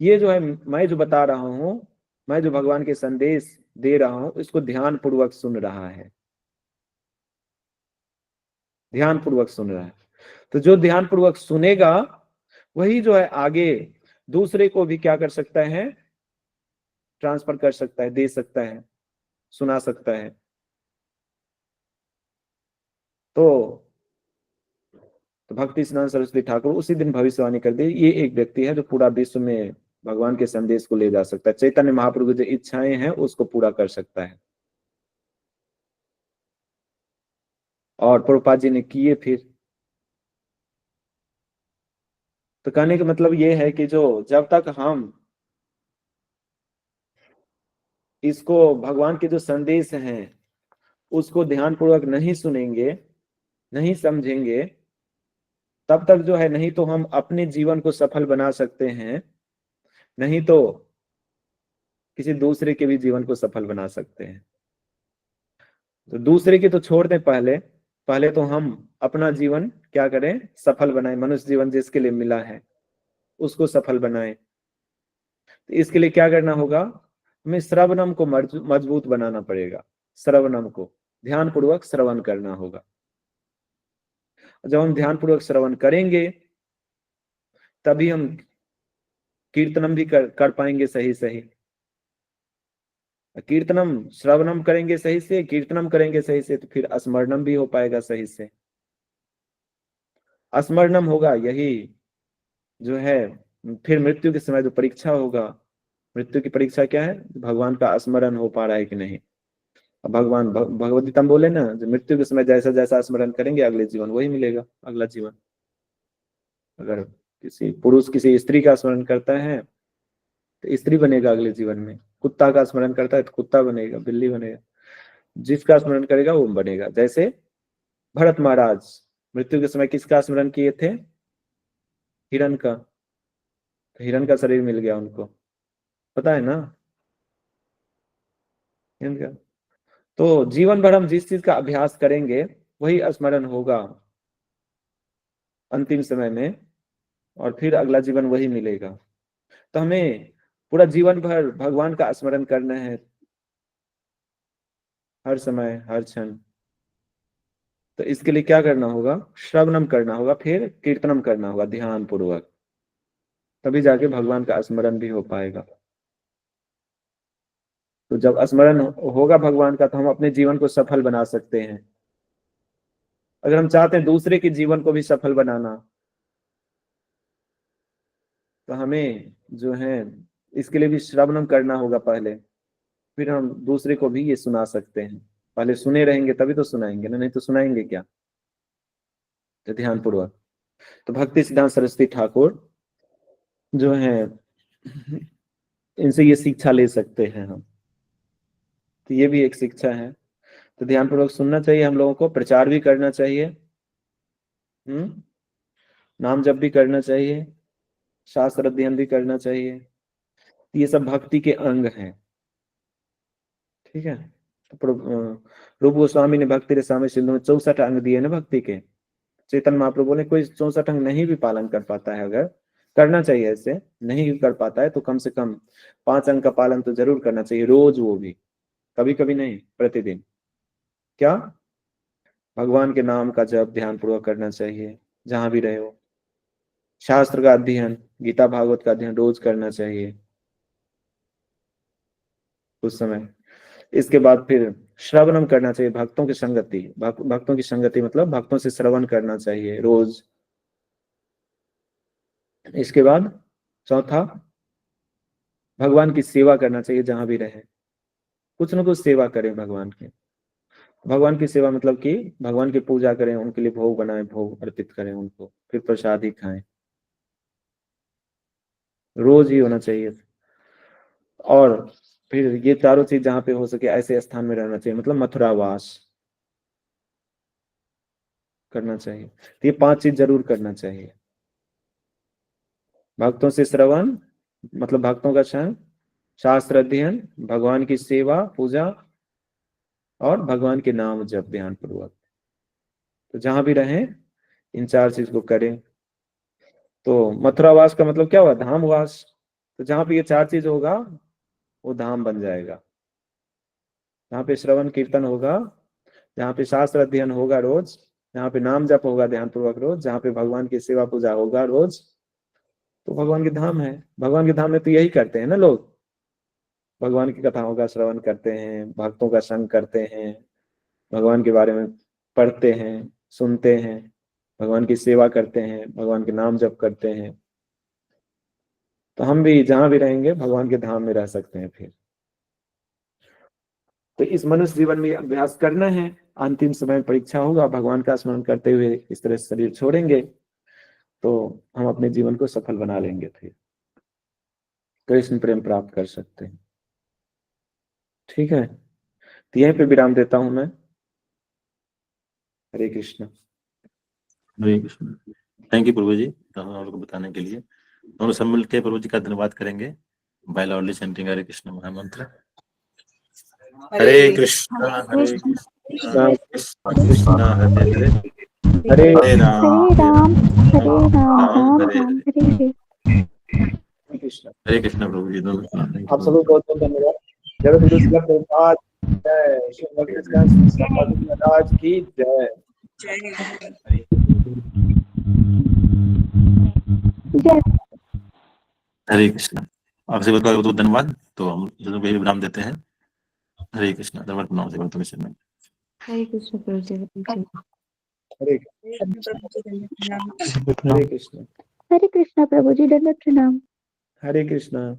ये जो है मैं जो बता रहा हूं, मैं जो भगवान के संदेश दे रहा हूं, इसको ध्यान पूर्वक सुन रहा है, ध्यान पूर्वक सुन रहा है। तो जो ध्यान पूर्वक सुनेगा वही जो है आगे दूसरे को भी क्या कर सकता है, ट्रांसफर कर सकता है, दे सकता है, सुना सकता है। तो भक्ति सिद्धांत सरस्वती ठाकुर उसी दिन भविष्यवाणी कर दी, ये एक व्यक्ति है जो पूरा विश्व में भगवान के संदेश को ले जा सकता है, चैतन्य महाप्रभु की जो इच्छाएं हैं उसको पूरा कर सकता है। और प्रभुपाद जी ने किए फिर। तो कहने का मतलब ये है कि जो जब तक हम इसको भगवान के जो संदेश हैं उसको ध्यान पूर्वक नहीं सुनेंगे, नहीं समझेंगे, तब तक जो है नहीं तो हम अपने जीवन को सफल बना सकते हैं, नहीं तो किसी दूसरे के भी जीवन को सफल बना सकते हैं। तो दूसरे की तो छोड़ दें, पहले पहले तो हम अपना जीवन क्या करें, सफल बनाएं, मनुष्य जीवन जिसके लिए मिला है उसको सफल बनाएं। तो इसके लिए क्या करना होगा, हमें श्रवणम को मजबूत बनाना पड़ेगा, श्रवणम को ध्यान पूर्वक श्रवण करना होगा। जब हम ध्यान पूर्वक श्रवण करेंगे तभी हम कीर्तनम भी कर पाएंगे सही सही। कीर्तनम श्रवणम करेंगे सही से, कीर्तनम करेंगे सही से, तो फिर स्मरणम भी हो पाएगा सही से। स्मरणम होगा यही जो है, फिर मृत्यु के समय जो परीक्षा होगा, मृत्यु की परीक्षा क्या है, भगवान का स्मरण हो पा रहा है कि नहीं। अब भगवान भगवद्गीता में बोले ना, जो मृत्यु के समय जैसा जैसा स्मरण करेंगे अगले जीवन वही मिलेगा, अगला जीवन। अगर किसी पुरुष किसी स्त्री का स्मरण करता है तो स्त्री बनेगा अगले जीवन में, कुत्ता का स्मरण करता है तो कुत्ता बनेगा, बिल्ली बनेगा, जिसका स्मरण करेगा वो बनेगा। जैसे भरत महाराज मृत्यु के समय किसका स्मरण किए थे, हिरण का, तो हिरण का शरीर मिल गया उनको, पता है ना हिरण का। तो जीवन भर हम जिस चीज का अभ्यास करेंगे वही स्मरण होगा अंतिम समय में, और फिर अगला जीवन वही मिलेगा। तो हमें पूरा जीवन भर भगवान का स्मरण करना है, हर समय हर क्षण। तो इसके लिए क्या करना होगा, श्रवणम करना होगा, फिर कीर्तनम करना होगा ध्यान पूर्वक, तभी जाके भगवान का स्मरण भी हो पाएगा। तो जब स्मरण होगा भगवान का तो हम अपने जीवन को सफल बना सकते हैं। अगर हम चाहते हैं दूसरे के जीवन को भी सफल बनाना, तो हमें जो है इसके लिए भी श्रवणम करना होगा पहले, फिर हम दूसरे को भी ये सुना सकते हैं। पहले सुने रहेंगे तभी तो सुनाएंगे ना, नहीं तो सुनाएंगे क्या। तो ध्यान पूर्वक, तो भक्ति सिद्धांत सरस्वती ठाकुर जो है इनसे ये शिक्षा ले सकते हैं हम, तो ये भी एक शिक्षा है। तो ध्यान पूर्वक सुनना चाहिए हम लोगों को, प्रचार भी करना चाहिए, नाम जप भी करना चाहिए, शास्त्र अध्ययन भी करना चाहिए। ये सब भक्ति के अंग हैं, ठीक है। तो रूप गोस्वामी ने भक्ति रसामृत सिंधु में 64 अंग दिए ना भक्ति के। चेतन महाप्रभु बोले कोई 64 अंग नहीं भी पालन कर पाता है, अगर करना चाहिए, ऐसे नहीं कर पाता है तो कम से कम 5 अंग का पालन तो जरूर करना चाहिए रोज, वो भी कभी कभी नहीं, प्रतिदिन। क्या? भगवान के नाम का जप ध्यान पूर्वक करना चाहिए जहां भी रहे हो। शास्त्र का अध्ययन, गीता भागवत का अध्ययन रोज करना चाहिए उस समय। इसके बाद फिर श्रवणम करना चाहिए, भक्तों की संगति, भक्तों की संगति मतलब भक्तों से श्रवण करना चाहिए रोज। इसके बाद चौथा, भगवान की सेवा करना चाहिए जहां भी रहे, कुछ न कुछ सेवा करें भगवान की। भगवान की सेवा मतलब कि भगवान की पूजा करें, उनके लिए भोग बनाएं, भोग अर्पित करें उनको, फिर प्रसाद ही खाएं, रोज ही होना चाहिए। और फिर ये चारों चीज जहां पे हो सके ऐसे स्थान में रहना चाहिए, मतलब मथुरावास करना चाहिए। तो ये 5 चीज जरूर करना चाहिए। भक्तों से श्रवण मतलब भक्तों का संग, शास्त्र अध्ययन, भगवान की सेवा पूजा, और भगवान के नाम जप ध्यान पूर्वक। तो जहां भी रहें इन 4 चीज को करें। तो मथुरावास का मतलब क्या हुआ? धामवास। तो जहां पे ये 4 चीज होगा वो धाम बन जाएगा। जहाँ पे श्रवण कीर्तन होगा, जहाँ पे शास्त्र अध्ययन होगा रोज, जहाँ पे नाम जप होगा ध्यान पूर्वक रोज, जहाँ पे भगवान की सेवा पूजा होगा रोज, तो भगवान के धाम है। भगवान के धाम में तो यही करते हैं ना लोग, भगवान की कथाओं का श्रवण करते हैं, भक्तों का संग करते हैं, भगवान के बारे में पढ़ते हैं, सुनते हैं, भगवान की सेवा करते हैं, भगवान के नाम जप करते हैं। तो हम भी जहां भी रहेंगे भगवान के धाम में रह सकते हैं फिर। तो इस मनुष्य जीवन में अभ्यास करना है, अंतिम समय परीक्षा होगा, भगवान का स्मरण करते हुए इस तरह शरीर छोड़ेंगे तो हम अपने जीवन को सफल बना लेंगे, फिर कृष्ण प्रेम प्राप्त कर सकते हैं। ठीक है, तो यहीं पे विराम देता हूं मैं। हरे कृष्ण। हरे कृष्ण। थैंक यू प्रभु जी, हम लोग को बताने के लिए। हम लोग सब मिलकर प्रभु जी का धन्यवाद करेंगे बाय लाउडली चैंटिंग हरे कृष्ण महामंत्र। हरे कृष्णा हरे कृष्णा कृष्ण कृष्ण हरे हरे, हरे हरे राम राम हरे राम हरे। हरे कृष्ण। हरे कृष्ण प्रभु जी, दोनों आप सबको बहुत बहुत धन्यवाद। जय गुरु शिला प्रभुपाद जय, श्री भक्ति सिद्धांत सरस्वती महाराज की जय। हरे कृष्ण। आपसे बहुत बहुत धन्यवाद। तो हम दोनों को विराम देते हैं। हरे कृष्ण। धन्यवाद प्रणाम से तुम में। हरे कृष्ण प्रभु जी। हरे प्रणाम। हरे कृष्ण। हरे कृष्ण प्रभु जी, दंडवत प्रणाम। हरे कृष्ण।